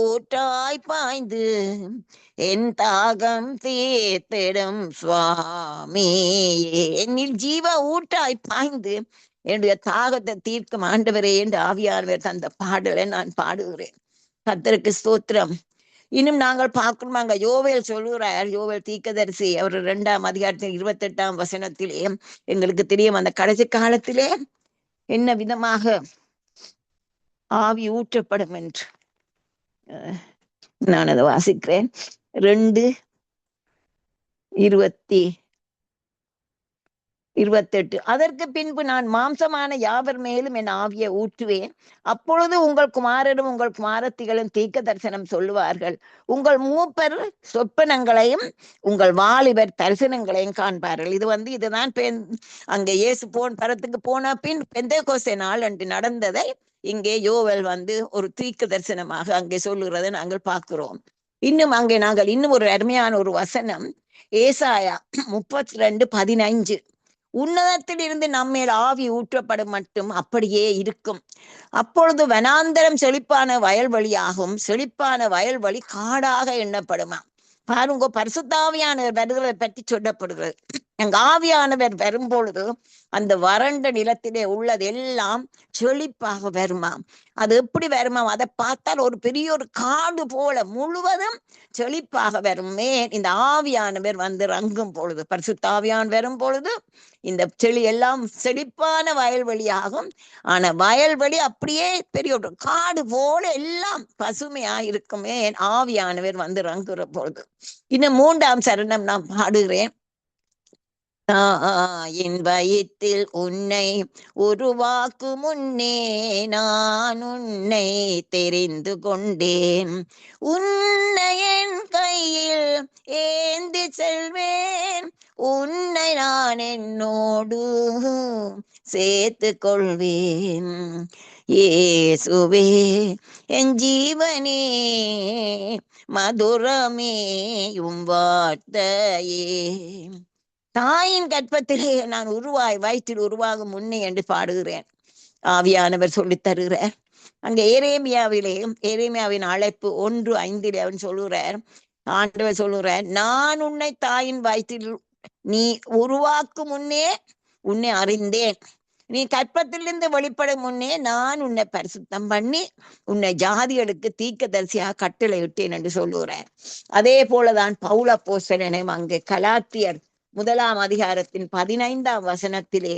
Speaker 2: ஊற்றாய் பாய்ந்து என் தாகம் தீர்த்திடும் சுவாமி. என்னில் ஜீவ ஊட்டாய் பாய்ந்து என்னுடைய தாகத்தை தீர்க்கும் ஆண்டவரே என்று ஆவியானவர் தந்த பாடலை நான் பாடுகிறேன். கர்த்தருக்கு ஸ்தோத்திரம். இன்னும் நாங்கள் பார்க்கணும், அங்க யோவேல் சொல்லுகிறார், யோவேல் தீர்க்கதரிசி, அவர் 2 அதிகாரத்தின் 28 எங்களுக்கு தெரியும் அந்த கடைசி காலத்திலே என்ன விதமாக ஆவி ஊற்றப்படும் என்று. நான் அதை வாசிக்கிறேன். 2:28. அதற்கு பின்பு நான் மாம்சமான யாவர் மேலும் என் ஆவியை ஊற்றுவேன், அப்பொழுது உங்கள் குமாரரும் உங்கள் குமாரத்திகளும் தீர்க்க தரிசனம் சொல்லுவார்கள், உங்கள் மூப்பர் சொப்பனங்களையும் உங்கள் வாலிபர் தரிசனங்களையும் காண்பார்கள். இதுதான் அங்கே இயேசு பரத்துக்கு போன பின் பெந்தேகோஸ்தே நாள் அன்று நடந்ததை இங்கே யோவேல் ஒரு தீர்க்க தரிசனமாக அங்கே சொல்லுகிறதை நாங்கள் பார்க்கிறோம். இன்னும் அங்கே நாங்கள் இன்னும் ஒரு அருமையான ஒரு வசனம், ஏசாயா 32:15, உன்னதத்தில் இருந்து நம்மேல் ஆவி ஊற்றப்படும் மட்டும் அப்படியே இருக்கும், அப்பொழுது வனாந்தரம் செழிப்பான வயல்வெளியாகும், செழிப்பான வயல்வெளி காடாக எண்ணப்படுமா. பாருங்க, பரிசுத்தாவியான வருதலை பற்றி சொல்லப்படுகிறது. அங்க ஆவியானவர் வரும் பொழுது அந்த வறண்ட நிலத்திலே உள்ளது எல்லாம் செழிப்பாக வருமாம். அது எப்படி வருமாம்? அதை பார்த்தால் ஒரு பெரிய ஒரு காடு போல முழுவதும் செழிப்பாக வருமே. இந்த ஆவியானவர் வந்து ரங்கும் பொழுது, பரிசுத்த ஆவியான் வரும் பொழுது இந்த செளி எல்லாம் செழிப்பான வயல்வெளியாகும். ஆனா வயல்வெளி அப்படியே பெரிய ஒரு காடு போல எல்லாம் பசுமையா இருக்குமே ஆவியானவர் வந்து ரங்குற பொழுது. இன்னும் 3ஆம் சரணம் நான் பாடுகிறேன். என் வயிற்றில் உன்னை உருவாக்கு முன்னே நான் உன்னை தெரிந்து கொண்டேன். உன்னை என் கையில் ஏந்தி செல்வேன். உன்னை நான் என்னோடு சேர்த்து கொள்வேன். இயேசுவே என் ஜீவனே, மதுரமே உம் வார்த்தையே. தாயின் கற்பத்திலே நான் வயிற்றில் உருவாகும் முன்னே என்று பாடுகிறேன். ஆவியானவர் சொல்லித் தருகிறார். அங்க எரேமியாவின் அழைப்பு 1:5 அவன் சொல்லுகிறார். ஆண்டவர் சொல்லுகிறார், நான் உன்னை தாயின் வயிற்றில் நீ உருவாக்கும் முன்னே உன்னை அறிந்தேன். நீ கற்பத்திலிருந்து வெளிப்படும் முன்னே நான் உன்னை பரிசுத்தம் பண்ணி உன்னை ஜாதிகளுக்கு தீர்க்கதரிசியாக கட்டளையிட்டேன் என்று சொல்லுகிறார். அதே போலதான் பவுல் அப்போஸ்தலனும் அங்கு கலாத்தியர் 1ஆம் அதிகாரத்தின் 15ஆம் வசனத்திலே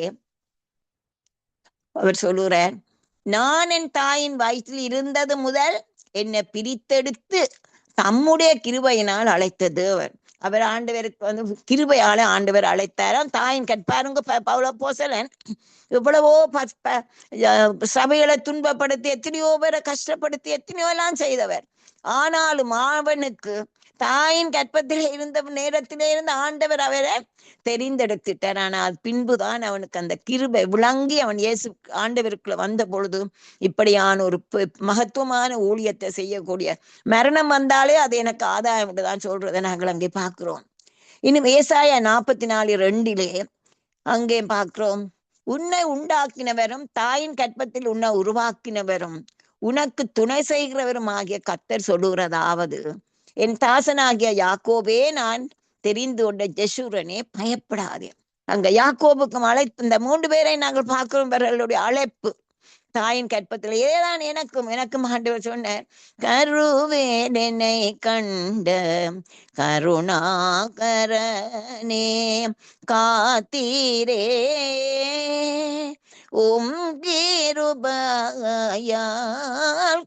Speaker 2: அவர் சொல்லுகிறார், நான் என் தாயின் வயிற்றில் இருந்தது முதல் என்னை பிரித்தெடுத்து தம்முடைய கிருபையினால் அழைத்த தேவன். அவர் ஆண்டவருக்கு வந்து கிருபையால ஆண்டவர் அழைத்தாராம். தாயின் கற்பாருங்க பவுல் அப்போஸ்தலன் எவ்வளவோ சபைகளை துன்பப்படுத்தி எத்தனையோ பேரை கஷ்டப்படுத்தி எத்தனையோ எல்லாம் செய்தவர். ஆனாலும் அவனுக்கு தாயின் கற்பத்திலே இருந்த நேரத்திலே இருந்து ஆண்டவர் அவரை தெரிந்தெடுத்துட்டார். ஆனால் பின்புதான் அவனுக்கு அந்த கிருபை விளங்கி அவன் இயேசு ஆண்டவருக்குள்ள வந்த பொழுது இப்படியான ஒரு மகத்துவமான ஊழியத்தை செய்யக்கூடிய மரணம் வந்தாலே அது எனக்கு ஆதாயம் என்றுதான் சொல்றதை நாங்கள் அங்கே பார்க்கிறோம். இன்னும் ஏசாயா 44:2 அங்கே பார்க்கிறோம், உன்னை உண்டாக்கினவரும் தாயின் கற்பத்தில் உன்னை உருவாக்கினவரும் உனக்கு துணை செய்கிறவரும் ஆகிய கர்த்தர் சொல்லுகிறதாவது, என் தாசனாகிய யாக்கோபே, நான் தெரிந்து கொண்ட ஜெஷூரனே, பயப்படாதே. அங்க யாக்கோபுக்கும் அழைப்பு, இந்த 3 பேரை நாங்கள் பார்க்கிறோம். அவர்களுடைய அழைப்பு தாயின் கற்பத்தில் ஏதான் எனக்கும் ஆண்டவர் சொன்னார், கருவேலனை கண்ட கருணாகரனே காத்தீரே, உம் கிருபையால்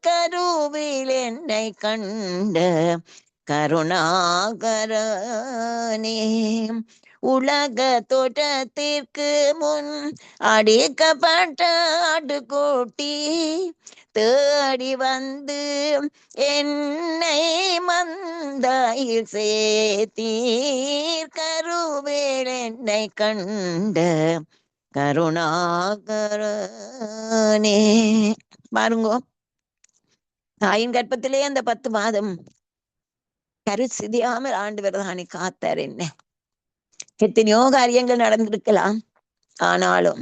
Speaker 2: கருவில் என்னை கண்ட கருணாகரனே, உலக தோற்றத்திற்கு முன் அடிக்கப்பட்ட ஆட்டுக்குட்டி தேடி வந்து என்னை மந்தையில் சேர்த்தீர், கருவேல் என்னை கண்ட கருணாகரனே. பாருங்கோ, தாயின் கற்பத்திலே அந்த 10 மாதம் கரு சிதியாமல் ஆண்டவர் தானே காத்தார். என்ன எத்தனையோ காரியங்கள் நடந்திருக்கலாம், ஆனாலும்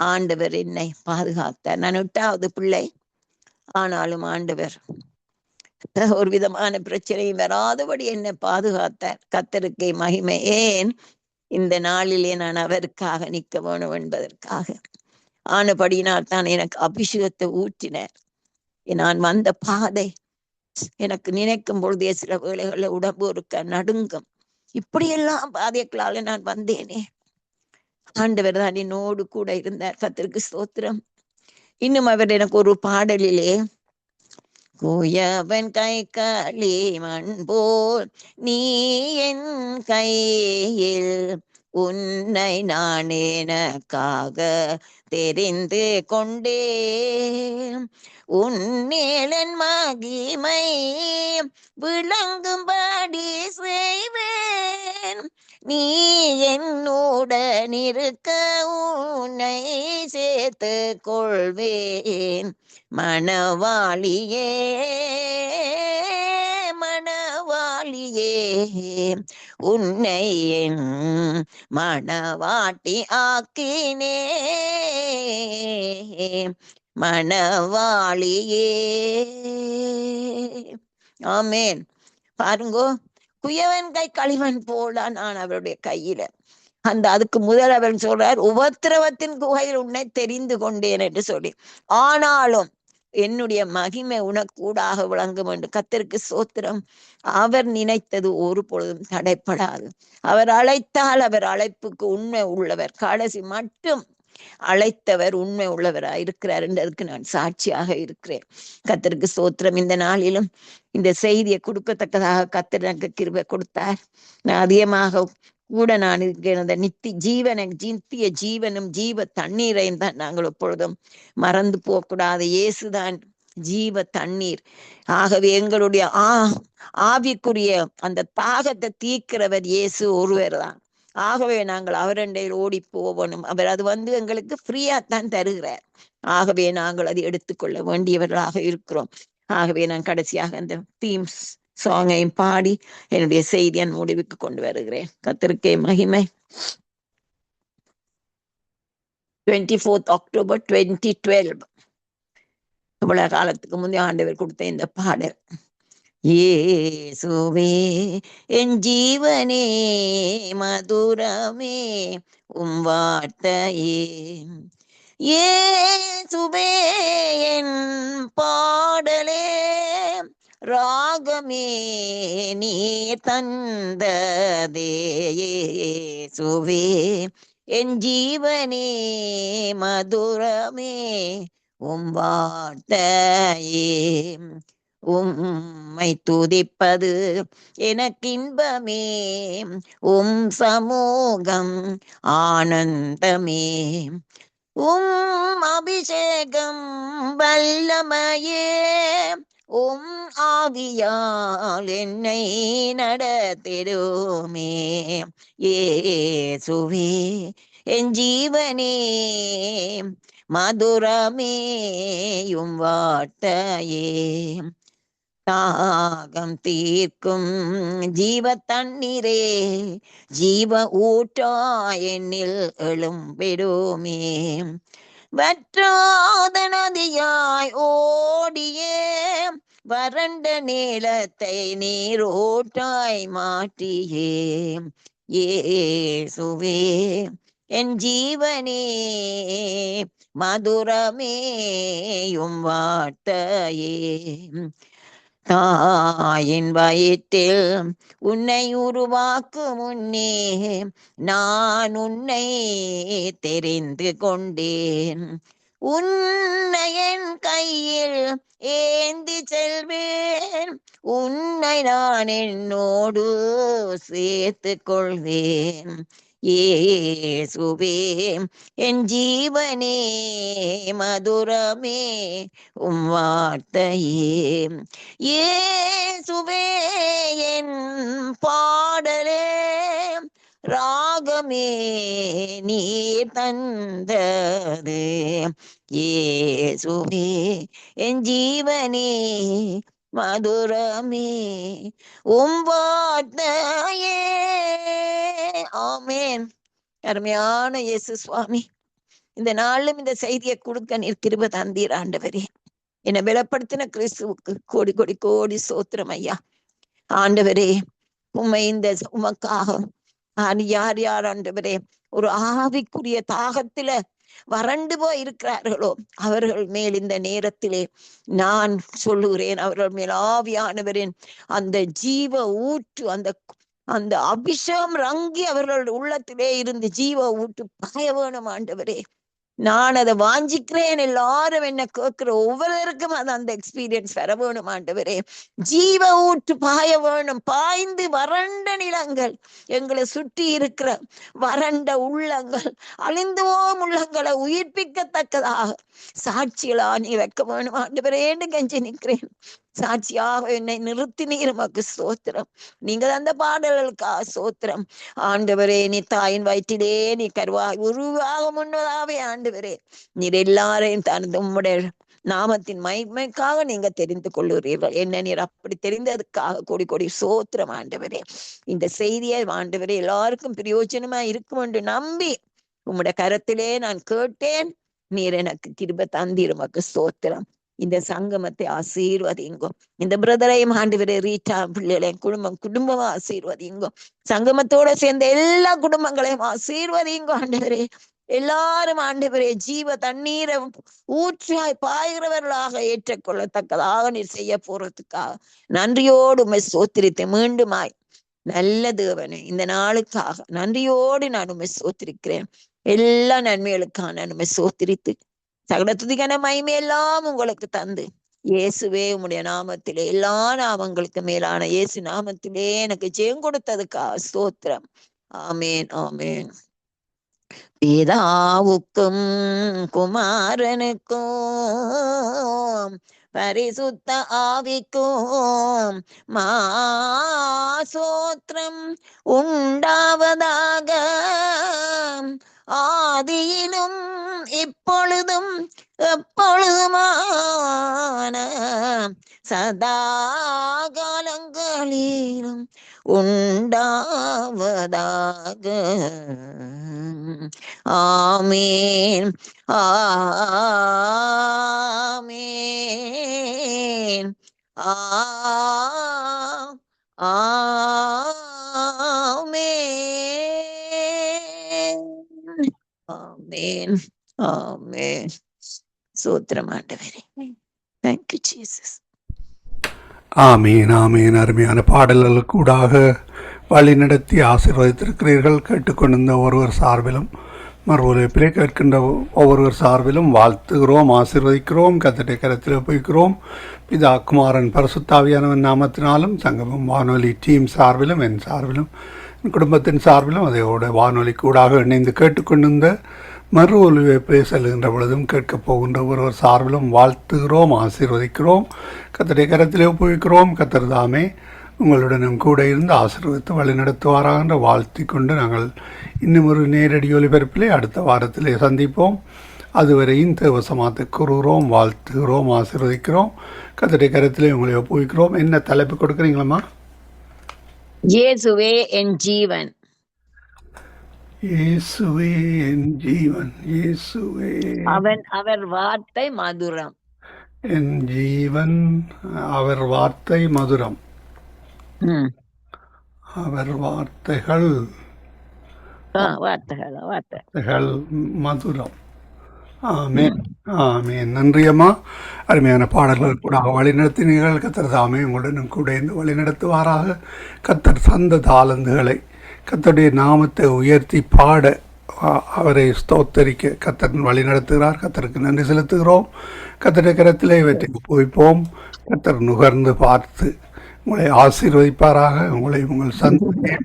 Speaker 2: ஆண்டவர் என்னை பாதுகாத்தார். நான் 8வது பிள்ளை, ஆனாலும் ஆண்டவர் ஒரு விதமான பிரச்சனையும் வராதபடி என்னை பாதுகாத்தார். கர்த்தருக்கே மகிமை. ஏன் இந்த நாளிலே நான் அவருக்காக நிற்க வேணும் என்பதற்காக. ஆனபடியினால் தான் எனக்கு அபிஷேகத்தை ஊற்றினார். நான் வந்த பாதை எனக்கு நினைக்கும் பொழுதே சில வேளைகள்ல உடம்பு இருக்க நடுங்கும். இப்படியெல்லாம் பாதைகளால நான் வந்தேனே. ஆண்டவர் தான் என்னோடு கூட இருந்தார். கர்த்தருக்கு ஸ்தோத்திரம். இன்னும் அவர் எனக்கு ஒரு பாடலிலே, குயவன் கை களிமண் போல் நீ என் கையில், உன்னை நான் எனக்காக தெரிந்து கொண்டேன், உன்னேலன் மகிமை விளங்கும்படி செய்வேன், நீ என்னுடன் இருக்க உன்னை சேர்த்து கொள்வேன், மணவாளியே மணவாளியே, உன்னை என் மணவாட்டி ஆக்கினே, மணவாளியே. ஆமேன். பாருங்கோ, குயவன் கை களிமண் போல நான் அவருடைய கையில. அதுக்கு முதல் அவர் சொல்றார், உபத்திரவத்தின் குகையில் உன்னை தெரிந்து கொண்டேன் என்று சொல்லி, ஆனாலும் என்னுடைய மகிமை உனக்கூடாக விளங்கும் என்று கர்த்தருக்கு ஸ்தோத்திரம். அவர் நினைத்தது ஒரு பொழுதும் தடைப்படாது. அவர் அழைத்தால் அவர் அழைப்புக்கு உண்மை உள்ளவர், கடைசி மட்டும் அழைத்தவர் உண்மை உள்ளவராக இருக்கிறார் என்றதுக்கு நான் சாட்சியாக இருக்கிறேன். கர்த்தருக்கு ஸ்தோத்திரம். இந்த நாளிலும் இந்த செய்தியை கொடுக்கத்தக்கதாக கர்த்தர் எனக்கு கிருபை கொடுத்தார். நான் அதிகமாக கூட நான் இருக்கிற நித்திய ஜீவனும் ஜீவ தண்ணீரையும் தான் நாங்கள் எப்பொழுதும் மறந்து போகக்கூடாது. இயேசுதான் ஜீவ தண்ணீர். ஆகவே எங்களுடைய ஆவிக்குரிய அந்த தாகத்தை தீர்க்கிறவர் இயேசு ஒருவர் தான். ஆகவே நாங்கள் அவரண்டையில் ஓடி போகணும். அவர் அது எங்களுக்கு ஃப்ரீயா தான் தருகிறார். ஆகவே நாங்கள் அதை எடுத்துக்கொள்ள வேண்டியவர்களாக இருக்கிறோம். ஆகவே நான் கடைசியாக அந்த தீம்ஸ் சாங்கையும் பாடி என்னுடைய செய்தியின் முடிவுக்கு கொண்டு வருகிறேன். கர்த்தருக்கே மகிமை. 24th October 2012, இவ்வளவு காலத்துக்கு முந்தைய ஆண்டவர் கொடுத்த இந்த பாடல். இயேசுவே என் ஜீவனே மதுரமே உம் வார்த்தையே, இயேசுவே என் பாடலே ராகமே நீ தந்ததே, இயேசுவே என் ஜீவனே மதுரமே உம் வார்த்தையே, உம்மை துதிப்பது எனக்கின்பமே, உம் சமூகம் ஆனந்தமே, உம் அபிஷேகம் வல்லமையே, உம் ஆவியால் என்னை நடத்திடுமே, இயேசுவே என் ஜீவனே மதுரமே உம் வார்த்தையே, தாகம் தீர்க்கும் ஜீவ தண்ணீரே, ஜீவ ஊற்றாய் என்னில் எழும்பிடுமே, வற்றாத நதியாய் ஓடியே வறண்ட நீளத்தை நீரோட்டாய் மாற்றியே, இயேசுவே என் ஜீவனே மதுரமே உம் வார்த்தையே, தாயின் வயிற்றில் உன்னை உருவாக்கும் முன்னே நான் உன்னை தெரிந்து கொண்டேன், உன்னை என் கையில் ஏந்தி செல்வேன், உன்னை நான் என்னோடு சேர்த்து கொள்வேன், இயேசுவே என் ஜீவனே மதுரமே உம் வார்த்தையே, இயேசுவே என் பாடலே ராகமே நீ தந்தது, இயேசுவே என் ஜீவனே மதுரமே உம் வார்த்தையே. ஆமென். அருமையான இயேசு சுவாமி, இந்த நாளும் இந்த செய்தியை கொடுக்க நீர் கிருபை தந்தீர் ஆண்டவரே. என்னை பலப்படுத்தின கிறிஸ்துவுக்கு கோடி கோடி கோடி சோத்திரம் ஐயா. ஆண்டவரே உம்மை இந்த உமக்காக யார் யார் ஆண்டவரே ஒரு ஆவிக்குரிய தாகத்தில வறண்டு போய் இருக்கிறார்களோ அவர்கள் மேல் இந்த நேரத்திலே நான் சொல்லுகிறேன், அவர்கள் மேல் ஆவியானவரின் அந்த ஜீவ ஊற்று, அந்த அந்த அபிஷேகம் ரங்கி அவர்கள் உள்ளத்திலே இருந்து ஜீவ ஊற்று பாய வேணும் ஆண்டவரே. நான் அதை வாஞ்சிக்கிறேன். எல்லாரும் என்ன கேட்கிற ஒவ்வொருவருக்கும் அது அந்த எக்ஸ்பீரியன்ஸ் வர வேணும் ஆண்டவரே. ஜீவ ஊற்று பாய வேணும். பாய்ந்து வறண்ட நிலங்கள், எங்களை சுற்றி இருக்கிற வறண்ட உள்ளங்கள், அழிந்துவோம் உள்ளங்களை உயிர்ப்பிக்கத்தக்கதாக சாட்சிகளா நீ வைக்க வேணும் ஆண்டவரேன்னு கெஞ்சி நிற்கிறேன். சாட்சியாக என்னை நிறுத்தினீர், உமக்கு ஸ்தோத்திரம். நீங்க அந்த பாடல்களுக்காக ஸ்தோத்திரம் ஆண்டவரே. நீ தாயின் வயிற்றிலே நீ கருவாய் உருவாக முன்னதாவே ஆண்டவரே நீர் எல்லாரையும் தனது உம்முடைய நாமத்தின் மகிமைக்காக நீங்க தெரிந்து கொள்ளுகிறீர்கள். என்ன நீர் அப்படி தெரிந்ததுக்காக கோடி கோடி ஸ்தோத்திரம் ஆண்டவரே. இந்த செய்தியை ஆண்டவரே எல்லாருக்கும் பிரயோஜனமா இருக்கும் என்று நம்பி உம்முடைய கரத்திலே நான் கேட்டேன். நீர் எனக்கு கிருபை தந்தீர், உமக்கு ஸ்தோத்திரம். இந்த சங்கமத்தை ஆசீர்வதிங்கோ. இந்த பிரதரையும் ஆண்டவரே, ரீட்டா பிள்ளைகளையும் குடும்பமா ஆசீர்வதிங்கோ. சங்கமத்தோட சேர்ந்த எல்லா குடும்பங்களையும் ஆசீர்வதிங்கோ ஆண்டவரே. எல்லாரும் ஆண்டவரே ஜீவ தண்ணீரை ஊற்றாய் பாய்கிறவர்களாக ஏற்றுக்கொள்ளத்தக்கதாக நீர் செய்ய போறதுக்காக நன்றியோடு உம்மை ஸ்தோத்திரித்து மீண்டுமாய் நல்ல தேவனே, இந்த நாளுக்காக நன்றியோடு நான் உம்மை ஸ்தோத்திரிக்கிறேன். எல்லா நன்மைகளுக்காக நான் உம்மை ஸ்தோத்திரித்து சகல துதிக்கான மகிமையெல்லாம் உங்களுக்கு தந்து இயேசுவே உம்முடைய நாமத்திலே, எல்லா நாமங்களுக்கு மேலான இயேசு நாமத்திலே எனக்கு ஜெயம் கொடுத்ததுக்காக ஸ்தோத்திரம். ஆமேன், ஆமேன். பிதாவுக்கும் குமாரனுக்கும் பரிசுத்த ஆவிக்கும் மாசோத்திரம் உண்டாவதாக, ஆதியிலும் இப்பொழுதும் எப்பொழுதுமான சதா காலங்களிலும் உண்டாவதாக. ஆமேன், ஆமேன், ஆமேன், ஆமேன், ஆமேன். சூத்திரம் ஆண்டவரே. Thank you Jesus.
Speaker 1: ஆமீன், ஆமீன். அருமையான பாடல்களுக்கூடாக வழி நடத்தி ஆசீர்வதித்திருக்கிறீர்கள். கேட்டுக்கொண்டிருந்த ஒருவர் சார்பிலும் மறுபொலிப்பிலே கேட்கின்ற ஒவ்வொருவர் சார்பிலும் வாழ்த்துகிறோம், ஆசீர்வதிக்கிறோம். கர்த்தருடைய கரத்தில் போய்க்கிறோம். பிதா குமாரன் பரிசுத்தாவியானவன் நாமத்தினாலும் சங்கமம் வானொலி டீம் சார்பிலும் என் சார்பிலும் என் குடும்பத்தின் சார்பிலும் அதையோட வானொலி கூடாக இணைந்து கேட்டுக்கொண்டிருந்த மறு ஒலிபரப்பை செல்கின்ற பொழுதும் கேட்கப் போகின்ற ஒருவர் சார்பிலும் வாழ்த்துகிறோம், ஆசீர்வதிக்கிறோம். கர்த்தருடைய கரத்திலே ஒப்புவிக்கிறோம். கர்த்தர் தாமே உங்களுடனும் கூட இருந்து ஆசீர்வதித்து வழிநடத்துவாராக வாழ்த்தி கொண்டு நாங்கள் இன்னும் ஒரு நேரடி ஒலிபரப்பிலே அடுத்த வாரத்திலே சந்திப்போம். அதுவரையும் தேவசமாத்தை கூறுகிறோம், வாழ்த்துகிறோம், ஆசீர்வதிக்கிறோம். கர்த்தருடைய கரத்திலே உங்களை ஒப்புவிக்கிறோம். என்ன தலைப்பு கொடுக்குறீங்களம்மா?
Speaker 2: இயேசுவே என் ஜீவன்.
Speaker 1: இயேசுவே என் ஜீவன், இயேசுவே
Speaker 2: அவர் வார்த்தை மதுரம்.
Speaker 1: என் ஜீவன், அவர் வார்த்தை மதுரம். அவர் வார்த்தைகள் வார்த்தைகள் மதுரம். ஆமேன், ஆமேன். நன்றி அம்மா. அருமையான பாடல்கள் கூட வழிநடத்தினீர்கள். கர்த்தர் தாமே உங்களுடன் கூட இருந்து வழிநடத்துவாராக. கர்த்தர் தந்த தாளந்துகளை கர்த்தருடைய நாமத்தை உயர்த்தி பாட அவரை ஸ்தோத்தரிக்க கர்த்தர் வழி நடத்துகிறார். கர்த்தருக்கு நன்றி செலுத்துகிறோம். கர்த்தருடைய கரத்திலே இவற்றை ஒப்புவிப்போம். கர்த்தர் நுகர்ந்து பார்த்து உங்களை ஆசீர்வதிப்பாராக. உங்களை உங்கள் சந்ததியை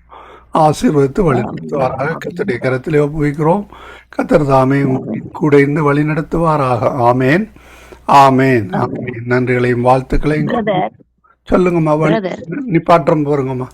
Speaker 1: ஆசீர்வதித்து வழிநடத்துவாராக. கர்த்தருடைய கரத்திலே ஒப்புவிக்கிறோம். கர்த்தர் தாமே கூட இருந்து வழி நடத்துவாராக. ஆமேன், ஆமேன், ஆமேன். நன்றிகளையும் வாழ்த்துக்களையும் சொல்லுங்கம்மா. நிப்பாற்றம் போருங்கம்மா.